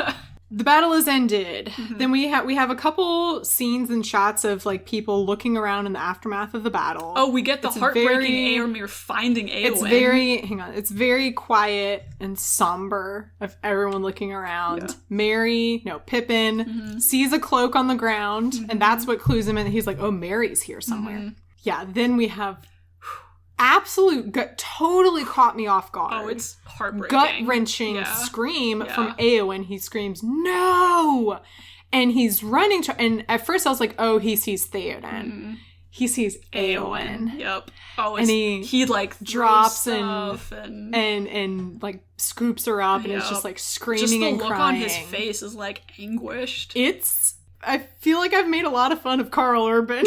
The battle is ended. Then we have a couple scenes and shots of like people looking around in the aftermath of the battle. Oh, we get the heartbreaking Éomer finding Eowyn. It's very quiet and somber of everyone looking around. Yeah. Pippin sees a cloak on the ground, and that's what clues him in. He's like, oh, Merry's here somewhere. Yeah, then we have totally caught me off guard. Oh, it's heartbreaking. Gut-wrenching scream from Eowyn. He screams, no! And he's running and at first I was like, oh, he sees Theoden. He sees Eowyn. Yep. Oh, and he like drops and like scoops her up and is just like screaming and crying. Just the look on his face is like anguished. I feel like I've made a lot of fun of Carl Urban.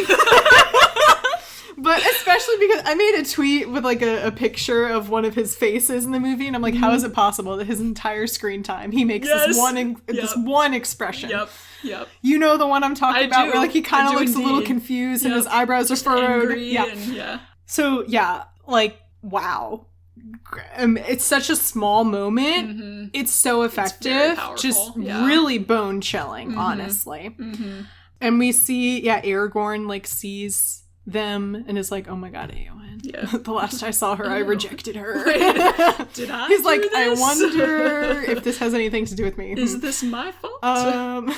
But especially because I made a tweet with like a picture of one of his faces in the movie, and I'm like, how is it possible that his entire screen time he makes this one expression? Yep. You know the one I'm talking about, where like he kind of looks a little confused and his eyebrows are furrowed. So like wow. It's such a small moment. It's so effective. It's just really bone chilling, honestly. And we see, Aragorn like sees them and is like, oh my god, Eowyn. Yeah. The last I saw her, I rejected her. Did I? He's like, this? I wonder if this has anything to do with me. Is this my fault?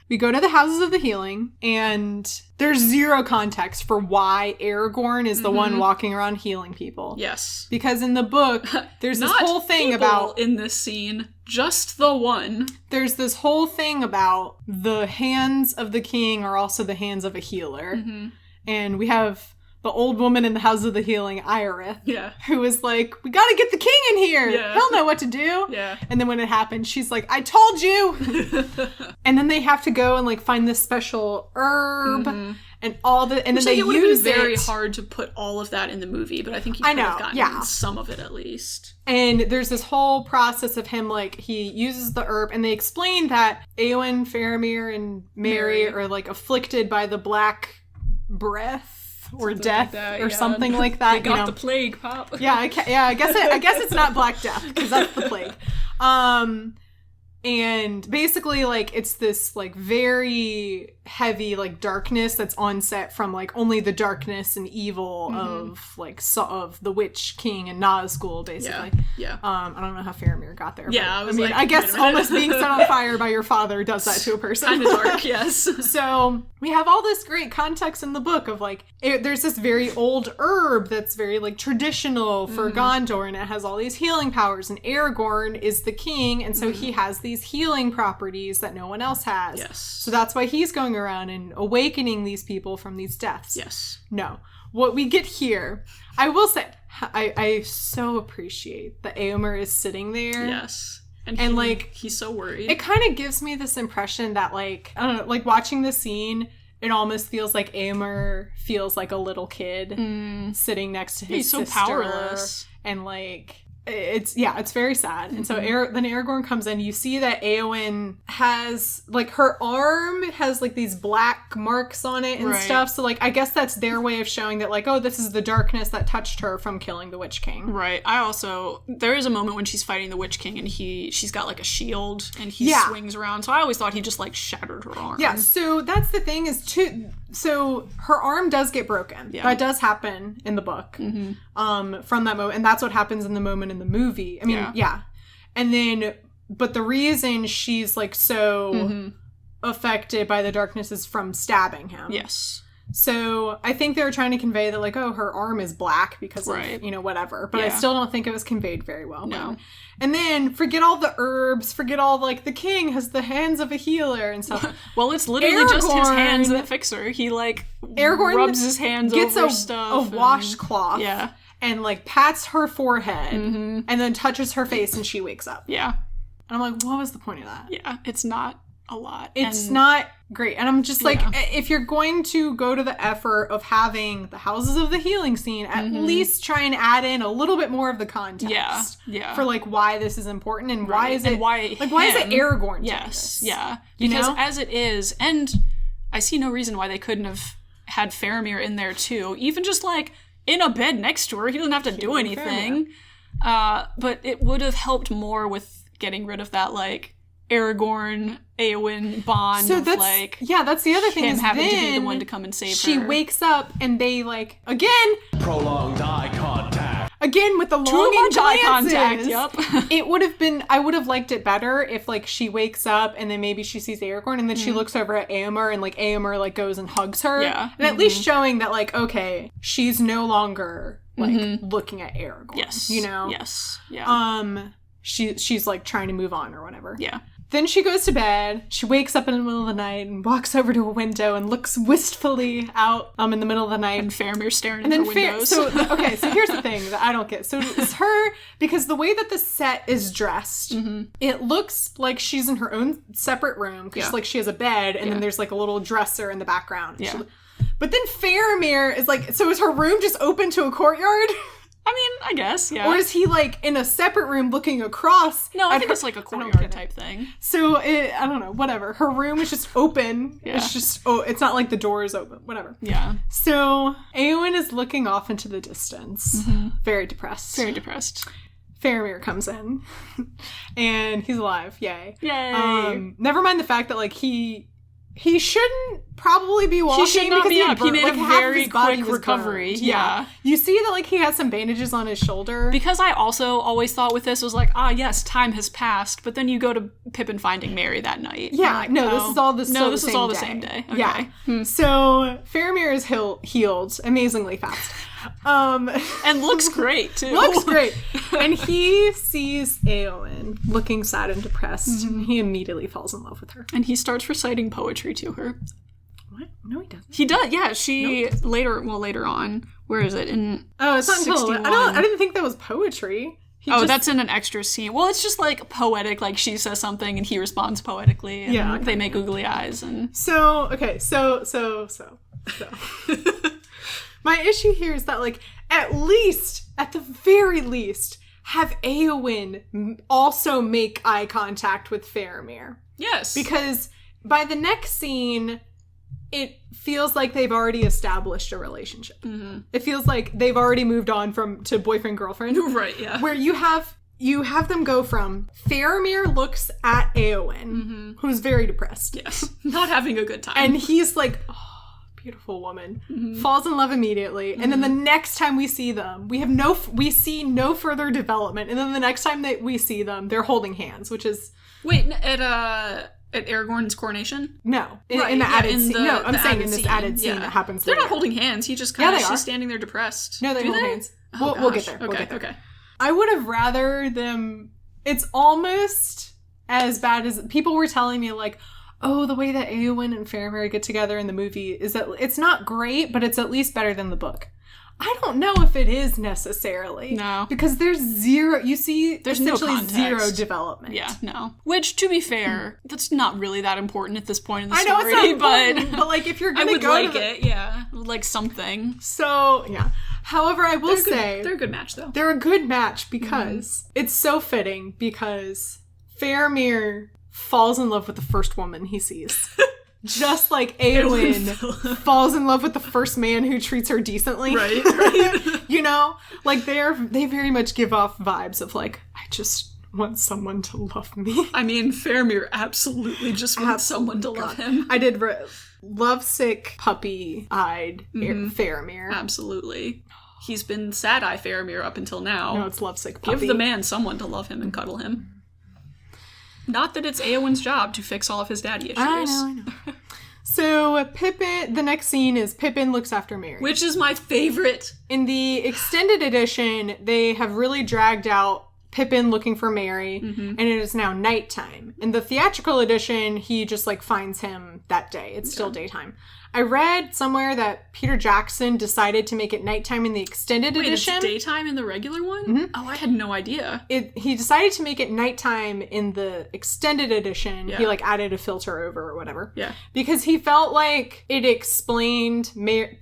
We go to the Houses of the Healing, and there's zero context for why Aragorn is the one walking around healing people. Yes. Because in the book, there's this whole thing about... in this scene, just the one. There's this whole thing about the hands of the king are also the hands of a healer. And we have the old woman in the House of the Healing, Ioreth, who is like, we gotta get the king in here. He'll know what to do. And then when it happens, she's like, I told you. And then they have to go and like find this special herb and all the, and then they use it. It would be very hard to put all of that in the movie, but I think you could have gotten some of it at least. And there's this whole process of him, like, he uses the herb, and they explain that Éowyn, Faramir, and Merry are like afflicted by the black breath or something death like that, or something like that. They got the plague, Pop. I guess it's not Black Death, because that's the plague. And basically, like, it's this, like, very heavy, like, darkness that's on set from, like, only the darkness and evil of, like, of the Witch King and Nazgul, basically. I don't know how Faramir got there. Yeah, but, I guess almost being set on fire by your father does that to a person. Kind of dark, yes. So, we have all this great context in the book of, like, there's this very old herb that's very, like, traditional for Gondor, and it has all these healing powers, and Aragorn is the king, and so he has these healing properties that no one else has. Yes. So that's why he's going around and awakening these people from these deaths. Yes. No. What we get here, I will say, I so appreciate that Éomer is sitting there. Yes. And like, he's so worried. It kind of gives me this impression that, like, I don't know, like, watching the scene, it almost feels like Éomer feels like a little kid sitting next to his sister. He's so powerless. And, like... it's very sad. And so then Aragorn comes in. You see that Éowyn has, like, her arm has, like, these black marks on it and stuff. So, like, I guess that's their way of showing that, like, oh, this is the darkness that touched her from killing the Witch King. Right. There is a moment when she's fighting the Witch King and she's got, like, a shield and he swings around. So I always thought he just, like, shattered her arm. Yeah, so that's the thing so her arm does get broken. Yeah. That does happen in the book. From that moment. And that's what happens in the moment in the movie. I mean, yeah. And then, but the reason she's, like, so affected by the darkness is from stabbing him. Yes. So I think they were trying to convey that, like, oh, her arm is black because of, you know, whatever. But I still don't think it was conveyed very well. No. And then forget all the herbs, forget all, like, the king has the hands of a healer and stuff. Well, it's literally just his hands that fix her. He, like, Aragorn rubs his hands over stuff. A washcloth. Yeah. And, like, pats her forehead and then touches her face and she wakes up. Yeah. And I'm like, what was the point of that? Yeah, it's not a lot. It's not great. And I'm just like, if you're going to go to the effort of having the Houses of the Healing scene, at least try and add in a little bit more of the context. Yeah. For, like, why this is important and why is it Aragorn? Yes. Yeah. Because as it is, and I see no reason why they couldn't have had Faramir in there too. Even just, like, in a bed next to her. He doesn't have to do anything. But it would have helped more with getting rid of that, like, Aragorn, Éowyn bond of, like... Yeah, that's the other thing, him is having to be the one to come and save her. She wakes up and they, like, again... Prolonged eye contact. Again, with the longing glances. Eye contact, yep. It would have been... I would have liked it better if, like, she wakes up and then maybe she sees Aragorn and then she looks over at Éomer and, like, Éomer, like, goes and hugs her. Yeah. And at least showing that, like, okay, she's no longer, like, looking at Aragorn. Yes. You know? Yes. Yeah. She's, like, trying to move on or whatever. Yeah. Then she goes to bed, she wakes up in the middle of the night and walks over to a window and looks wistfully out in the middle of the night. And Faramir's staring at her windows. So here's the thing that I don't get. So it's her, because the way that the set is dressed, it looks like she's in her own separate room, because like she has a bed, and then there's, like, a little dresser in the background. Yeah. But then Faramir is, like, so is her room just open to a courtyard? I mean, I guess, yeah. Or is he, like, in a separate room looking across? No, I think it's like a courtyard type thing. So, I don't know, whatever. Her room is just open. Yeah. It's just, it's not like the door is open. Whatever. Yeah. So, Éowyn is looking off into the distance. Very depressed. Very depressed. Faramir comes in. And he's alive. Yay. Yay. Never mind the fact that, like, he shouldn't probably be walking. He should not be up. He made like, a very quick recovery. Yeah. You see that, like, he has some bandages on his shoulder. Because I also always thought with this was like, yes, time has passed. But then you go to Pippin finding Merry that night. Yeah. Like, no, this is all the same day. Okay. Yeah. So Faramir is healed amazingly fast. And looks great too. Looks great. And he sees Éowyn looking sad and depressed, and he immediately falls in love with her. And he starts reciting poetry to her. What? No, he doesn't. He does. Yeah, she later on. Where is it? It's not until I didn't think that was poetry. That's in an extra scene. Well, it's just, like, poetic. Like, she says something and he responds poetically. And they make googly eyes. And so my issue here is that, like, at the very least, have Éowyn also make eye contact with Faramir. Yes. Because by the next scene, it feels like they've already established a relationship. It feels like they've already moved on to boyfriend-girlfriend. Right, yeah. Where you have them go from Faramir looks at Éowyn, who's very depressed. Yes. Not having a good time. And he's like, beautiful woman, falls in love immediately, and then the next time we see them, we see no further development, and then the next time that we see them, they're holding hands, which is at Aragorn's coronation. No, in the added scene. No, I'm saying in this added scene that happens. They're later. not holding hands. He just kind of she's standing there depressed. No, they hold hands. We'll get there. Okay. I would have rather them. It's almost as bad as people were telling me, like, oh, the way that Éowyn and Faramir get together in the movie is that it's not great, but it's at least better than the book. I don't know if it is necessarily. No. Because there's zero, there's essentially no zero development. Yeah, no. Which, to be fair, that's not really that important at this point in the story. I know it's not important, but like if you're going to go I would like something. So, yeah. However, I will say they're a good match, though. they're a good match because it's so fitting because Faramir falls in love with the first woman he sees. Just like Éowyn falls in love with the first man who treats her decently. Right. You know? Like, they very much give off vibes of, like, I just want someone to love me. I mean, Faramir absolutely just wants someone to love him. I did lovesick, puppy-eyed Faramir. Absolutely. He's been sad-eye Faramir up until now. No, it's lovesick puppy. Give the man someone to love him and cuddle him. Not that it's Éowyn's job to fix all of his daddy issues. I know. So Pippin, the next scene is Pippin looks after Merry. Which is my favorite. In the extended edition, they have really dragged out Pippin looking for Merry, and it is now nighttime. In the theatrical edition, he just, like, finds him that day. It's still daytime. I read somewhere that Peter Jackson decided to make it nighttime in the extended edition. Wait, it's daytime in the regular one? Oh, I had no idea. He decided to make it nighttime in the extended edition. Yeah. He, like, added a filter over or whatever. Yeah. Because he felt like it explained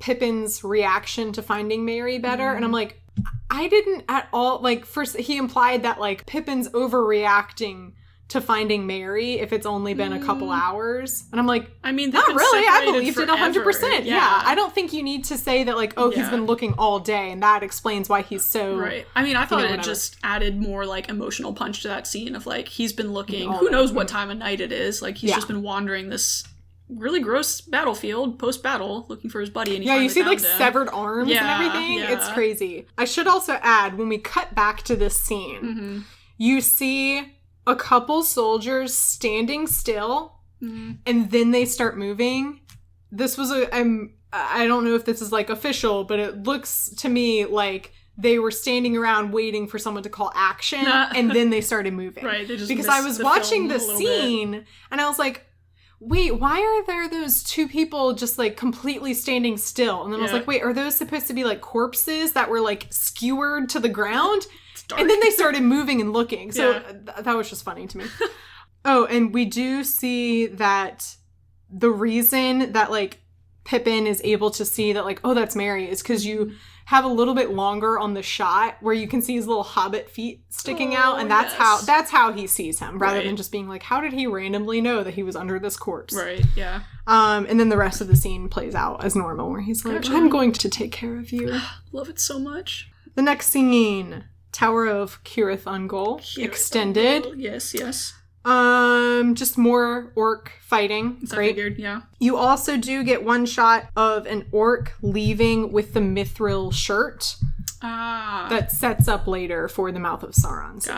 Pippin's reaction to finding Merry better. And I'm like, I didn't at all, like, first he implied that, like, Pippin's overreacting to finding Merry if it's only been a couple hours. And I'm like, I mean, not really. I believed it 100%. Yeah. Yeah. I don't think you need to say that, like, oh, he's been looking all day and that explains why he's so... Right. I mean, I thought it whatever. just added more, like, emotional punch to that scene of, like, he's been looking, All who day. knows what time of night it is. Like, he's Yeah. just been wandering this really gross battlefield, post-battle, looking for his buddy, and he Yeah, you finally see, like, found him. severed arms and Yeah, everything. yeah. It's crazy. I should also add, when we cut back to this scene, you see a couple soldiers standing still, and then they start moving. This was I don't know if this is, like, official, but it looks to me like they were standing around waiting for someone to call action, and then they started moving. Right, they just because missed I was the watching film the a little scene, and I was like, wait, why are there those two people just, like, completely standing still? And then I was Yeah. like, wait, are those supposed to be, like, corpses that were, like, skewered to the ground? dark. And then they started moving and looking. So Yeah. that was just funny to me. Oh, and we do see that the reason that, like, Pippin is able to see that, like, oh, that's Merry is because you have a little bit longer on the shot where you can see his little hobbit feet sticking out, and that's how he sees him, rather than just being like, how did he randomly know that he was under this corpse? Right, yeah. And then the rest of the scene plays out as normal, where he's like, I'm going to take care of you. Love it so much. The next scene, Tower of Cirith Ungol, extended. Yes. Just more orc fighting. I Great. figured, yeah. You also do get one shot of an orc leaving with the mithril shirt that sets up later for the Mouth of Sauron. So,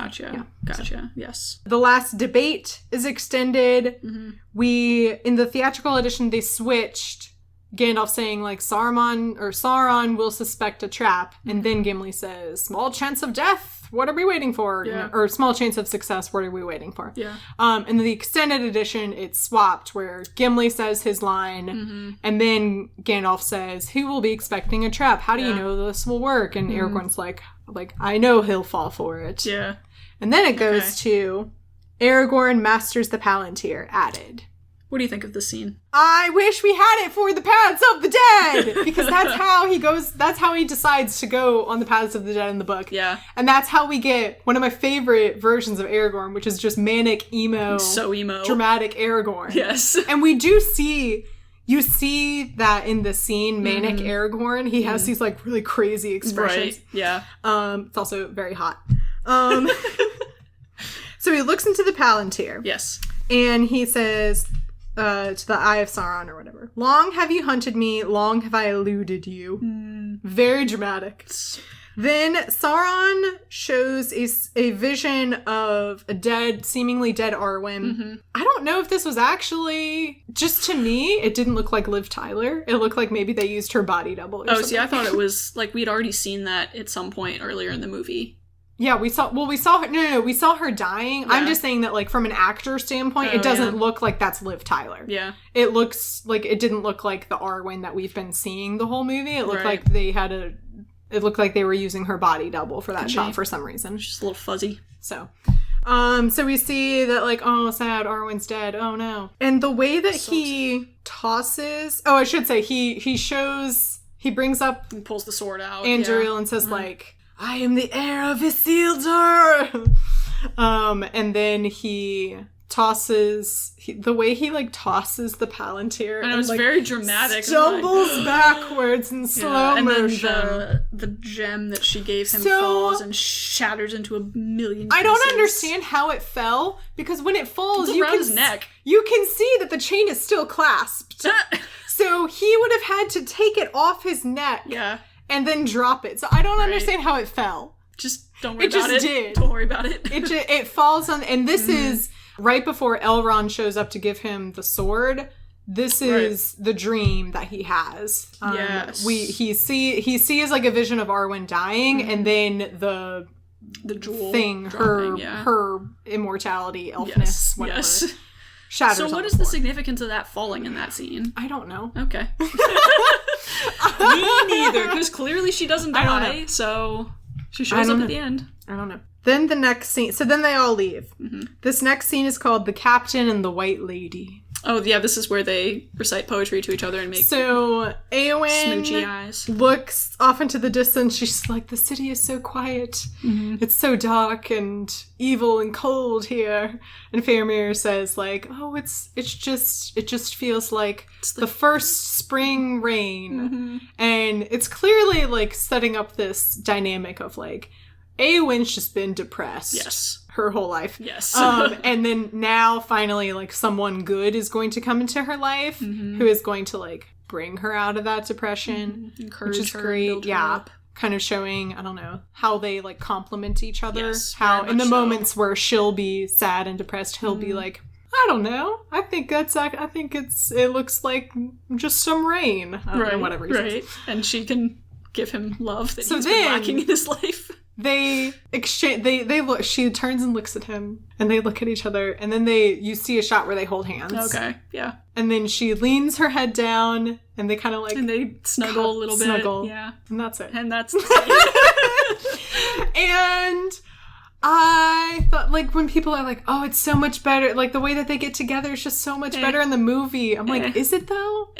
Gotcha. Yes. the last debate is extended. In the theatrical edition, they switched Gandalf saying, like, Sauron will suspect a trap. And then Gimli says, small chance of death. What are we waiting for? Yeah. You know, or small chance of success. What are we waiting for? Yeah. In the extended edition, it's swapped where Gimli says his line, and then Gandalf says, who will be expecting a trap? How do you know this will work? And Aragorn's like, I know he'll fall for it. Yeah. And then it goes to Aragorn masters the Palantir added. What do you think of this scene? I wish we had it for the Paths of the Dead! Because that's how he goes, that's how he decides to go on the Paths of the Dead in the book. Yeah. And that's how we get one of my favorite versions of Aragorn, which is just manic, emo, So emo. dramatic Aragorn. Yes. And we do see, you see that in the scene, manic Aragorn, he has these, like, really crazy expressions. Right, yeah. It's also very hot. So he looks into the Palantir. Yes. And he says, to the Eye of Sauron or whatever, long have you hunted me, long have I eluded you. Very dramatic. Then Sauron shows a vision of a seemingly dead Arwen. I don't know if this was actually, just to me, it didn't look like Liv Tyler. It looked like maybe they used her body double or something. See, I thought it was, like, we'd already seen that at some point earlier in the movie. Yeah, we saw her, no, we saw her dying. Yeah. I'm just saying that, like, from an actor standpoint, it doesn't look like that's Liv Tyler. Yeah. It looks like, it didn't look like the Arwen that we've been seeing the whole movie. It looked Right. like it looked like they were using her body double for that shot for some reason. Just a little fuzzy. So we see that, like, oh, sad, Arwen's dead. Oh, no. And the way that he tosses, I should say, he he brings up And pulls the sword out. Anduril and says, like, I am the heir of Isildur! And then he tosses... the way he, like, tosses the Palantir... And it was like, very dramatic. Stumbles backwards in slow and motion. then the gem that she gave him falls and shatters into a million pieces. I don't understand how it fell, because when it falls, It's around his neck. You can see that the chain is still clasped. So he would have had to take it off his neck and then drop it. So I don't understand how it fell. Just don't worry It about just it. did. Don't worry about it. It falls on, and this is right before Elrond shows up to give him the sword. This is the dream that he has. Yes. He sees like a vision of Arwen dying, and then the jewel thing, dropping, her immortality, elfness, whatever. Yes. Shatters. So on what is floor. the significance of that falling in that scene? I don't know. Okay. Me neither, because clearly she doesn't I don't die, so she shows up at the end. I don't know. Then the next scene. So then they all leave. This next scene is called The Captain and the White Lady. Oh, yeah, this is where they recite poetry to each other and make So Eowyn smoochy eyes. looks off into the distance. She's like, the city is so quiet. It's so dark and evil and cold here. And Faramir says, like, oh, it just feels like the first spring rain. And it's clearly like setting up this dynamic of like, Eowyn's just been depressed. Yes. Her whole life. Yes. And then now finally like someone good is going to come into her life who is going to like bring her out of that depression. Encourage which is her, great. build her Yeah. up. Kind of showing, I don't know, how they like complement each other. Yes, how very in the much so. moments where she'll be sad and depressed, he'll be like, I don't know. I think it looks like just some rain. I don't know, whatever he says. Right. And she can give him love that So he's been then- lacking in his life. They exchange. They look. She turns and looks at him, and they look at each other, and then you see a shot where they hold hands. Okay. Yeah. And then she leans her head down, and they kind of like And they snuggle a little bit. snuggle. Yeah. And that's it. And that's And I thought, like, when people are like, oh, it's so much better, like, the way that they get together is just so much better in the movie. I'm like, is it though?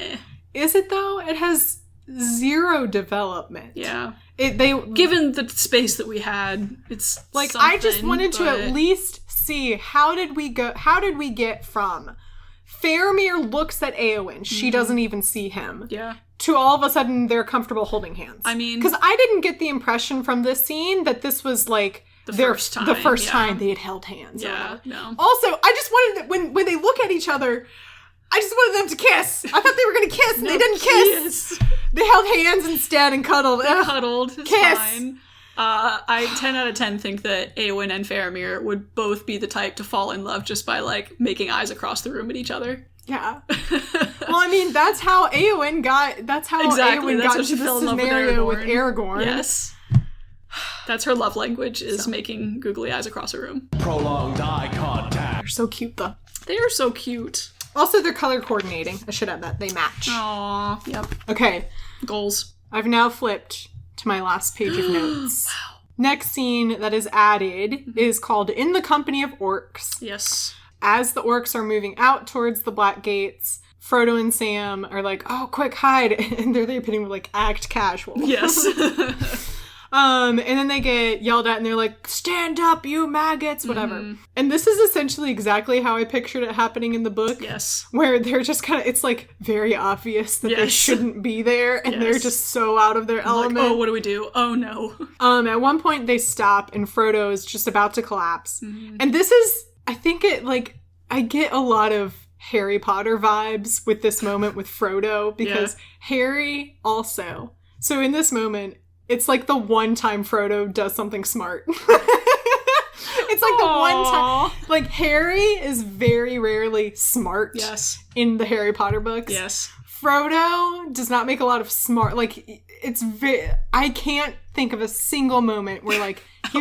Is it though? It has zero development. Yeah. They Given the space that we had, it's like, I just something, wanted to but- at least see how did we get from Faramir looks at Eowyn, she doesn't even see him. Yeah. To all of a sudden they're comfortable holding hands. I mean, because I didn't get the impression from this scene that this was like The the time, first yeah. time they had held hands. or Yeah, whatever. no. Also, I just wanted when they look at each other, I just wanted them to kiss. I thought they were gonna kiss, and they didn't kiss. They held hands instead and cuddled. They cuddled. It's Kiss. fine. I 10 out of 10 think that Eowyn and Faramir would both be the type to fall in love just by like making eyes across the room at each other. Yeah. Well, I mean, that's how Eowyn got. That's how Exactly, Eowyn that's got what she to fell this in love with scenario with Aragorn. Aragorn. Yes. That's her love language, is making googly eyes across a room. Prolonged eye contact. They're so cute, though. They are so cute. Also, they're color coordinating. I should add that. They match. Aww. Yep. Okay. Goals. I've now flipped to my last page of notes. Wow. Next scene that is added is called In the Company of Orcs. Yes. As the orcs are moving out towards the Black Gates, Frodo and Sam are like, oh, quick, hide. And they're repeating, like, act casual. Yes. And then they get yelled at and they're like, stand up, you maggots, whatever. And this is essentially exactly how I pictured it happening in the book. Yes. Where they're just kind of, it's like very obvious that they Yes. shouldn't be there and they're Yes. just so out of their Like, element. oh, what do we do? Oh, no. At one point they stop and Frodo is just about to collapse. And this is, I think it, like, I get a lot of Harry Potter vibes with this moment with Frodo because Harry also. So in this moment, it's like the one time Frodo does something smart. It's like the one time. Like, Harry is very rarely smart Yes. in the Harry Potter books. Yes. Frodo does not make a lot of smart, like, it's I can't think of a single moment where, like, he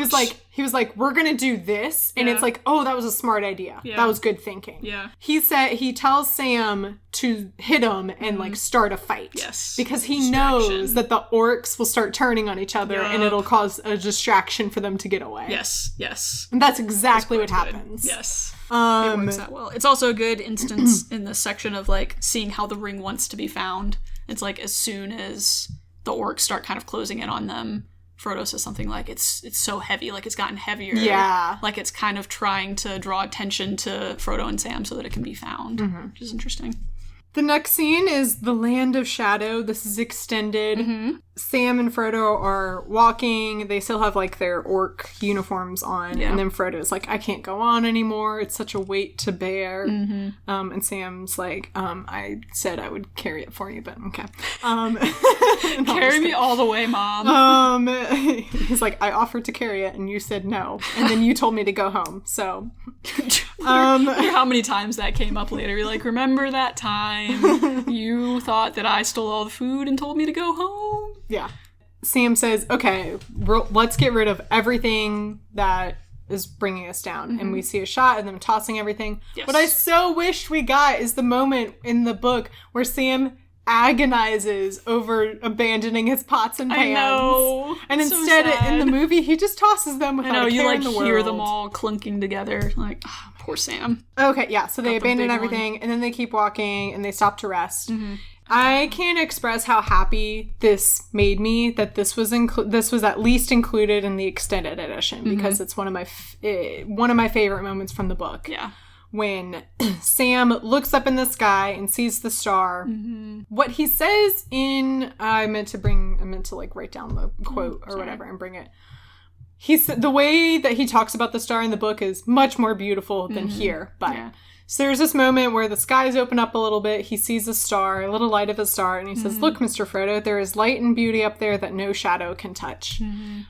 was like, we're gonna do this, and it's like, oh, that was a smart idea. Yeah. That was good thinking. Yeah. He tells Sam to hit him and, like, start a fight. Yes. Because he Distraction. knows that the orcs will start turning on each other, and Yup. it'll cause a distraction for them to get away. Yes. Yes. And that's exactly what Good. happens. Yes. It works out well. It's also a good instance in this section of like seeing how the ring wants to be found. It's like as soon as the orcs start kind of closing in on them, Frodo says something like, it's so heavy, like it's gotten heavier. Yeah. Like it's kind of trying to draw attention to Frodo and Sam so that it can be found, which is interesting. The next scene is the Land of Shadow. This is extended. Sam and Frodo are walking. They still have, like, their orc uniforms on. Yeah. And then Frodo's like, I can't go on anymore. It's such a weight to bear. And Sam's like, I said I would carry it for you, but okay. Carry me all the way, Mom. He's like, I offered to carry it, and you said no. And then you told me to go home, so... wonder how many times that came up later. You're like, remember that time you thought that I stole all the food and told me to go home? Yeah. Sam says, okay, let's get rid of everything that is bringing us down. And we see a shot of them tossing everything. Yes. What I so wished we got is the moment in the book where Sam agonizes over abandoning his pots and pans. I know. And So instead, sad. in the movie, he just tosses them I without know, a you care like in the hear world. them all clunking together. Like, poor Sam. Okay, yeah, so they Got the abandon big everything, and then they keep walking, and they stop to rest. I can't express how happy this made me that this was at least included in the extended edition, because it's one of my favorite moments from the book. Yeah. When Sam looks up in the sky and sees the star. What he says in I meant to like write down the quote or whatever and bring it. The way that he talks about the star in the book is much more beautiful than here, but so there's this moment where the skies open up a little bit. He sees a star, a little light of a star, and he says, "Look, Mr. Frodo, there is light and beauty up there that no shadow can touch."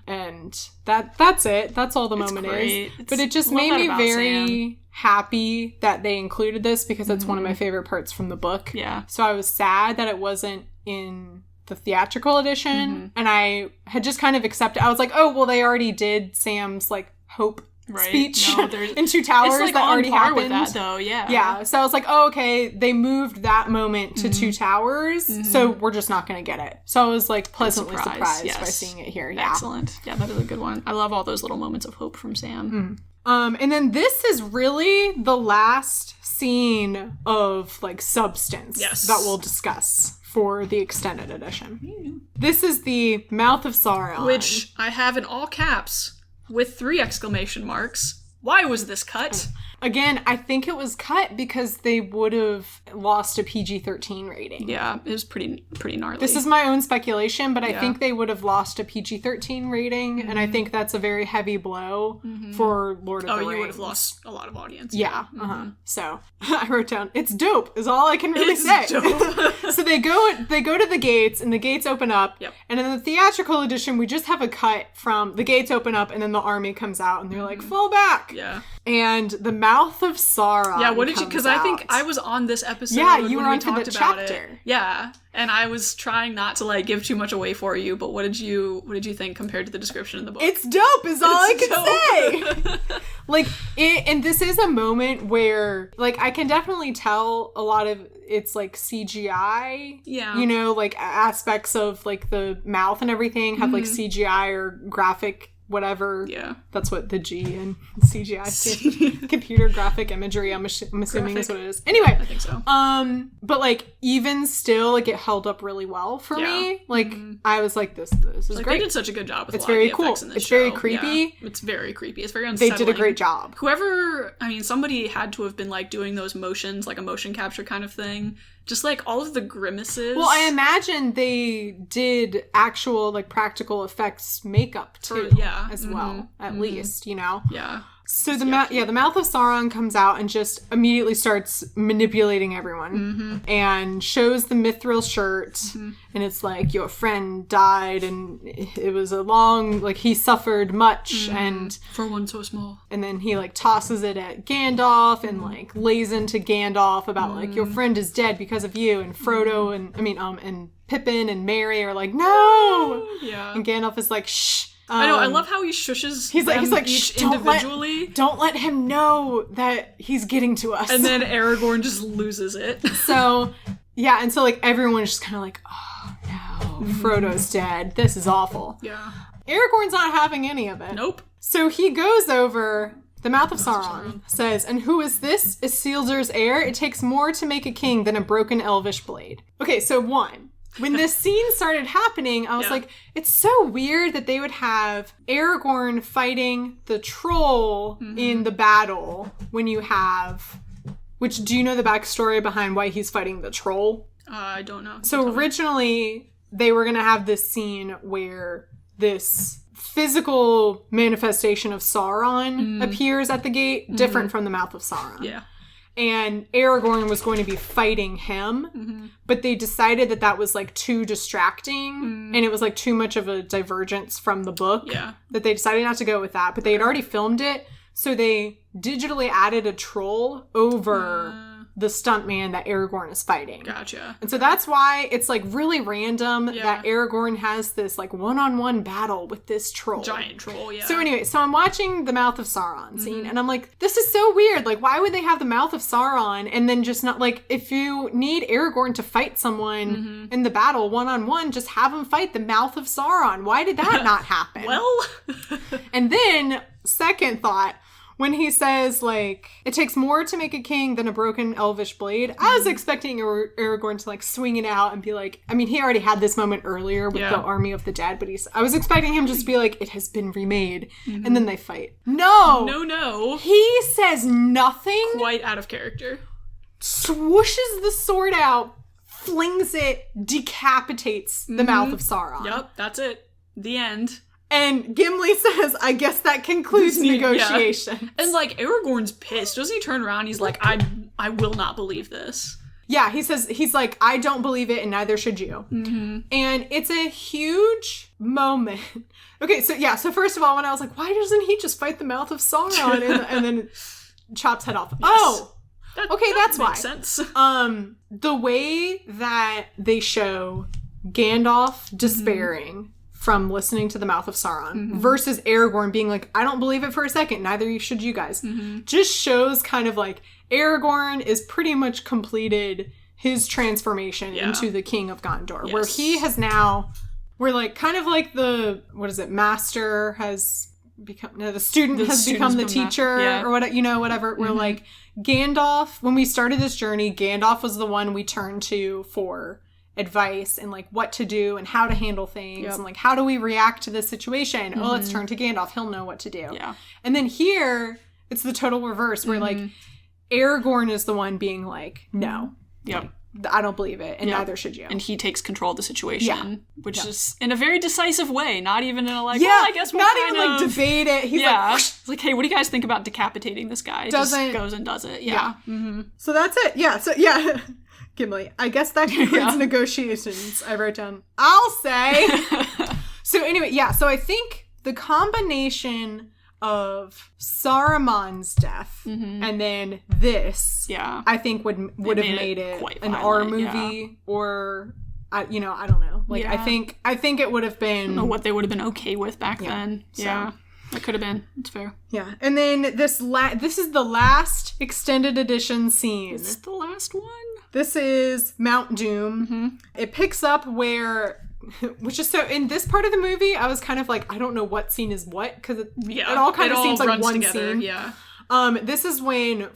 And that's it. That's all the moment great. is. But it just made me very happy that they included this, because it's one of my favorite parts from the book. Yeah. So I was sad that it wasn't in the theatrical edition, and I had just kind of accepted. I was like, oh, well, they already did Sam's, like, hope speech in Two Towers. It's like that on already par happened. with that, though, yeah. Yeah, so I was like, oh, okay, they moved that moment to Two Towers, so we're just not going to get it. So I was, like, pleasantly surprised by seeing it here. Yeah. Excellent. Yeah, that is a good one. I love all those little moments of hope from Sam. And then this is really the last scene of, like, substance that we'll discuss for the extended edition. This is the Mouth of Sauron. Which I have in all caps with 3 exclamation marks. Why was this cut? Again, I think it was cut because they would have lost a PG-13 rating. Yeah, it was pretty gnarly. This is my own speculation, but I think they would have lost a PG-13 rating, and I think that's a very heavy blow for Lord of the Rings. Oh, you would have lost a lot of audience. Yeah. So I wrote down, it's dope is all I can really say. So they go to the gates, and the gates open up. Yep. And in the theatrical edition, we just have a cut from the gates open up, and then the army comes out, and they're like, fall back. Yeah. And the Mouth of Sauron. Yeah, what did you? Because I think I was on this episode. Yeah, you when were we on to the talked about chapter. it. Yeah, and I was trying not to like give too much away for you. But what did you think compared to the description in the book? It's dope. Is all I can say. Like and this is a moment where like I can definitely tell a lot of it's like CGI. Yeah, you know, like aspects of like the mouth and everything have like CGI or graphic. Whatever. Yeah. That's what the G in CGI stands. Computer graphic imagery, I'm assuming is what it is. Anyway. I think so. But like even still, like it held up really well for me. Like I was like, this is like, great. They did such a good job with it's a lot very of the cool. effects in this It's show. very creepy. Yeah. It's very creepy. It's very unsettling. They did a great job. Whoever, I mean, somebody had to have been like doing those motions, like a motion capture kind of thing. Just like all of the grimaces. Well, I imagine they did actual like practical effects makeup too, as well, at least, you know. Yeah. So the Mouth of Sauron comes out and just immediately starts manipulating everyone and shows the mithril shirt and it's like your friend died and it was a long like he suffered much and for one so small. And then he like tosses it at Gandalf and like lays into Gandalf about like your friend is dead because of you and Frodo and Pippin and Merry are like no. Yeah. And Gandalf is like shh. I know. I love how he shushes. He's like each individually. Don't let him know that he's getting to us. And then Aragorn just loses it. So yeah, and so like everyone's just kind of like, oh no, Frodo's dead. This is awful. Yeah. Aragorn's not having any of it. Nope. So he goes over. The Mouth of Sauron says, and who is this? Isildur's heir? It takes more to make a king than a broken elvish blade. Okay, so one. when this scene started happening, I was like, it's so weird that they would have Aragorn fighting the troll in the battle when you have... Which, do you know the backstory behind why he's fighting the troll? I don't know. So originally, they were going to have this scene where this physical manifestation of Sauron appears at the gate, different from the mouth of Sauron. Yeah. And Aragorn was going to be fighting him, but they decided that that was, like, too distracting, and it was, like, too much of a divergence from the book, that they decided not to go with that. But they had already filmed it, so they digitally added a troll over the stuntman that Aragorn is fighting. Gotcha. And so that's why it's, like, really random that Aragorn has this, like, one-on-one battle with this troll. Giant troll, yeah. So anyway, so I'm watching the Mouth of Sauron scene, and I'm like, this is so weird. Like, why would they have the Mouth of Sauron and then just not, like, if you need Aragorn to fight someone in the battle one-on-one, just have him fight the Mouth of Sauron. Why did that not happen? Well... And then, second thought... When he says, like, it takes more to make a king than a broken elvish blade, I was expecting Aragorn to, like, swing it out and be like, I mean, he already had this moment earlier with the Army of the Dead, but I was expecting him just to be like, it has been remade, and then they fight. No! He says nothing. Quite out of character. Swooshes the sword out, flings it, decapitates the Mouth of Sauron. Yep, that's it. The end. And Gimli says, I guess that concludes negotiations. Yeah. And, like, Aragorn's pissed. Doesn't he turn around? He's like, I will not believe this. Yeah, he's like, I don't believe it, and neither should you. And it's a huge moment. Okay, so first of all, when I was like, why doesn't he just fight the Mouth of Sauron? And then chops head off. Yes. Oh! Okay, that's why. Makes sense. The way that they show Gandalf despairing from listening to the Mouth of Sauron versus Aragorn being like, I don't believe it for a second, neither should you guys, just shows kind of like Aragorn is pretty much completed his transformation into the King of Gondor, where he has now, we're like, kind of like the, master has become, no, the student has become the teacher, or what, whatever. We're like, Gandalf, when we started this journey, Gandalf was the one we turned to for advice and like what to do and how to handle things and like how do we react to this situation. Oh, let's turn to Gandalf, he'll know what to do. And then here it's the total reverse where like Aragorn is the one being like, no, I don't believe it, and neither should you. And he takes control of the situation, which is in a very decisive way, not even in a like, well, I guess we'll not even like debate it. He's like, hey, what do you guys think about decapitating this guy? Just goes and does it. So that's it. Gimli, I guess that concludes negotiations. I wrote down, I'll say. So anyway, so I think the combination of Saruman's death and then this, I think would have made it an R movie or, I don't know. Like, I think it would have been... I don't know what they would have been okay with back then. So. That could have been. It's fair. Yeah. And then this is the last extended edition scene. Is the last one? This is Mount Doom. It picks up where... Which is so... In this part of the movie, I was kind of like, I don't know what scene is what, because it all kind of seems like one together. scene. Yeah. This is when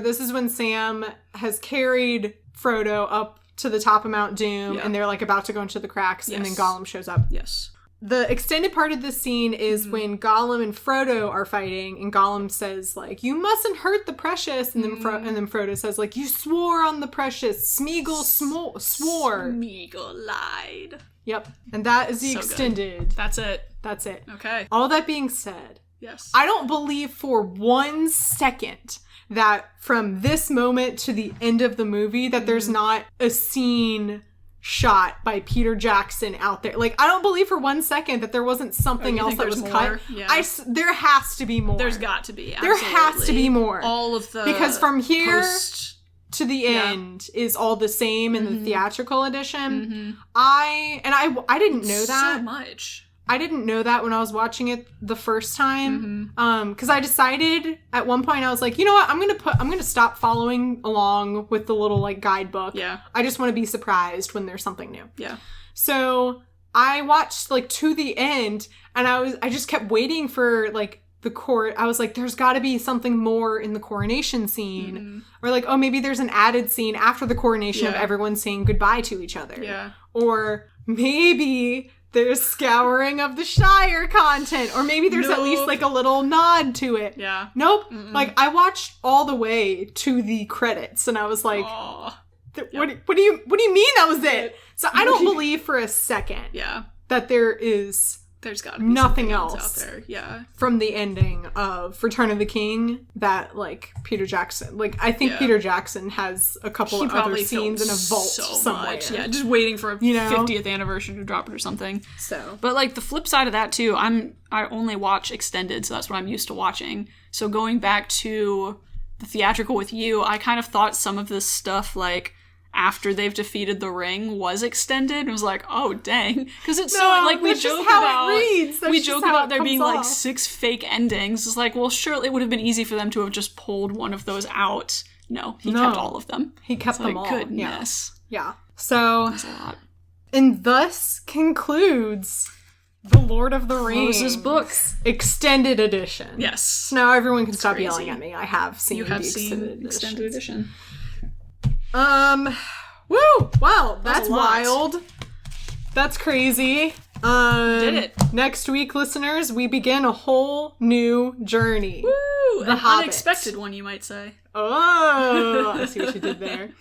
this is when Sam has carried Frodo up to the top of Mount Doom, and they're like about to go into the cracks, and then Gollum shows up. Yes. The extended part of this scene is when Gollum and Frodo are fighting, and Gollum says, like, you mustn't hurt the precious, and then Frodo says, like, you swore on the precious. Smeagol swore. Smeagol lied. Yep. And that is the extended. Good. That's it. That's it. Okay. All that being said, yes, I don't believe for 1 second that from this moment to the end of the movie that there's not a scene shot by Peter Jackson out there. Like, I don't believe for 1 second that there wasn't something else that was cut. Yeah. There has to be more. There's got to be. Absolutely. There has to be more. All of the because from here to the end is all the same in the theatrical edition. I didn't know that so much. I didn't know that when I was watching it the first time. Because I decided at one point, I was like, you know what? I'm going to stop following along with the little like guidebook. Yeah. I just want to be surprised when there's something new. Yeah. So I watched like to the end, and I just kept waiting for like the court, I was like, there's got to be something more in the coronation scene. Or like, oh, maybe there's an added scene after the coronation of everyone saying goodbye to each other. Yeah. Or maybe there's scouring of the Shire content. Or maybe there's at least like a little nod to it. Yeah. Nope. Like, I watched all the way to the credits and I was like, what do you mean that was it? So I don't believe for a second that there's got to be nothing else out there. Yeah. From the ending of Return of the King that, like, Peter Jackson, like, I think Peter Jackson has a couple of other scenes in a vault somewhere. Much. Yeah, just waiting for a 50th anniversary to drop it or something. So, but like the flip side of that too, I only watch extended, so that's what I'm used to watching. So going back to the theatrical with you, I kind of thought some of this stuff, like, after they've defeated the ring was extended. It was like, oh dang, because it's so like we joke about there being like 6 fake endings. It's like, well, surely it would have been easy for them to have just pulled one of those out. No, he kept all of them. He kept them all. Goodness, yeah. So that's a lot. And thus concludes the Lord of the Rings Moses books extended edition. Yes. So now everyone can stop yelling at me. I have seen the extended edition. Woo! Wow, that's wild. That's crazy. Did it. Next week, listeners, we begin a whole new journey. Woo! The An Hobbit. unexpected one, you might say. Oh, I see what you did there.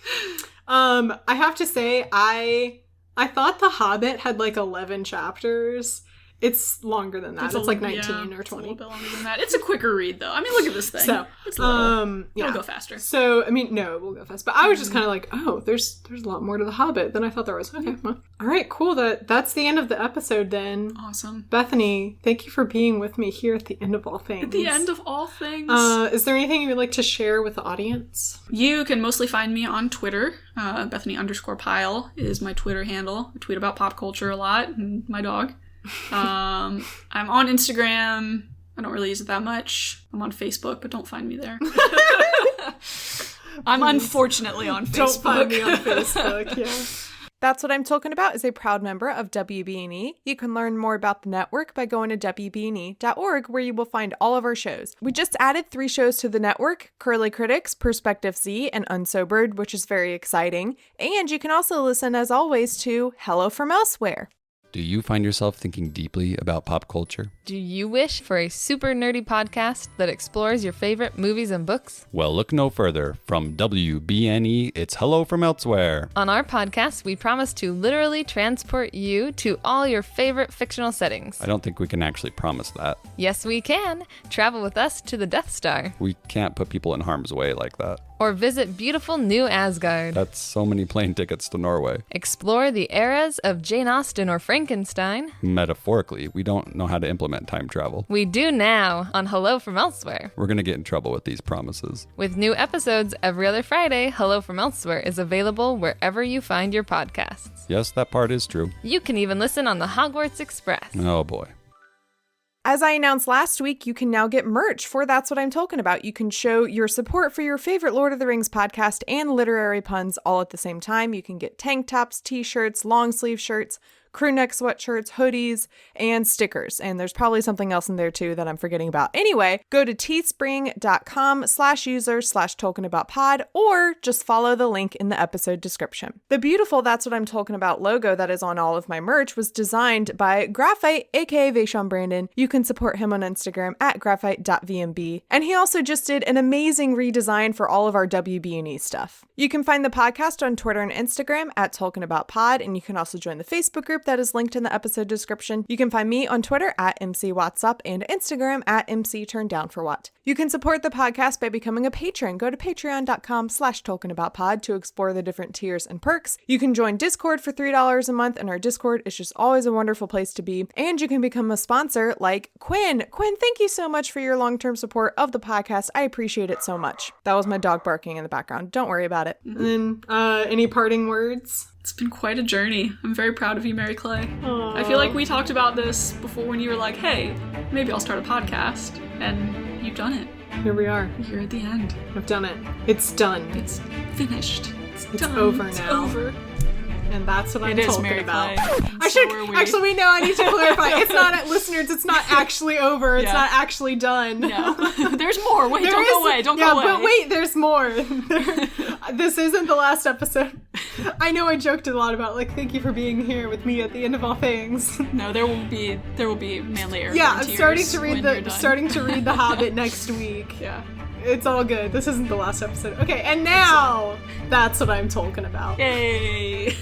I have to say, I thought The Hobbit had like 11 chapters. It's longer than that. It's like 19 or 20. It's a little bit longer than that. It's a quicker read, though. I mean, look at this thing. So, it's little. It'll go faster. So, I mean, no, we'll go fast. But I was just kind of like, oh, there's a lot more to The Hobbit than I thought there was. Okay, well. All right, cool. That's the end of the episode then. Awesome. Bethany, thank you for being with me here at the end of all things. At the end of all things. Is there anything you would like to share with the audience? You can mostly find me on Twitter. Bethany_Pyle is my Twitter handle. I tweet about pop culture a lot and my dog. I'm on Instagram. I don't really use it that much. I'm on Facebook, but don't find me there. I'm unfortunately on Facebook. Don't find me on Facebook, yeah. That's What I'm Talking About is a proud member of WBNE. You can learn more about the network by going to WBNE.org, where you will find all of our shows. We just added 3 shows to the network: Curly Critics, Perspective Z, and Unsobered, which is very exciting. And you can also listen, as always, to Hello From Elsewhere. Do you find yourself thinking deeply about pop culture? Do you wish for a super nerdy podcast that explores your favorite movies and books? Well, look no further. From WBNE, it's Hello From Elsewhere. On our podcast, we promise to literally transport you to all your favorite fictional settings. I don't think we can actually promise that. Yes, we can. Travel with us to the Death Star. We can't put people in harm's way like that. Or visit beautiful New Asgard. That's so many plane tickets to Norway. Explore the eras of Jane Austen or Frankenstein. Metaphorically, we don't know how to implement time travel. We do now on Hello From Elsewhere. We're going to get in trouble with these promises. With new episodes every other Friday, Hello From Elsewhere is available wherever you find your podcasts. Yes, that part is true. You can even listen on the Hogwarts Express. Oh boy. As I announced last week, you can now get merch for That's What I'm Talking About. You can show your support for your favorite Lord of the Rings podcast and literary puns all at the same time. You can get tank tops, t-shirts, long sleeve shirts, crew neck sweatshirts, hoodies, and stickers. And there's probably something else in there too that I'm forgetting about. Anyway, go to teespring.com/user/talkingaboutpod or just follow the link in the episode description. The beautiful That's What I'm Talking About logo that is on all of my merch was designed by Graphite, aka Vaishon Brandon. You can support him on Instagram at graphite.vmb. And he also just did an amazing redesign for all of our WBNE stuff. You can find the podcast on Twitter and Instagram at talkingaboutpod, and you can also join the Facebook group that is linked in the episode description. You can find me on Twitter at MCWhatsup and Instagram at MCTurnedDownForWhat. You can support the podcast by becoming a patron. Go to patreon.com/talkingaboutpod to explore the different tiers and perks. You can join Discord for $3 a month, and our Discord is just always a wonderful place to be. And you can become a sponsor like Quinn. Quinn, thank you so much for your long-term support of the podcast. I appreciate it so much. That was my dog barking in the background. Don't worry about it. And then, any parting words? It's been quite a journey. I'm very proud of you, Mary Clay. I feel like we talked about this before when you were like, hey, maybe I'll start a podcast. And you've done it. Here we are. You're at the end. I've done it. It's done. It's finished. It's done. over now. It's over. and that's what I'm It is talking Mary about. Clay. I So should are we. actually. No, I need to clarify. It's not listeners. It's not actually over. It's Yeah. not actually done. No. There's more. Wait, There don't go is- away. Don't yeah, go away. but wait, there's more. This isn't the last episode. I know I joked a lot about like, thank you for being here with me at the end of all things. No, there will be manly air. Yeah, I'm tears starting to when read you're done. The Hobbit next week. Yeah. It's all good. This isn't the last episode. Okay, and now that's what I'm talking about. Yay.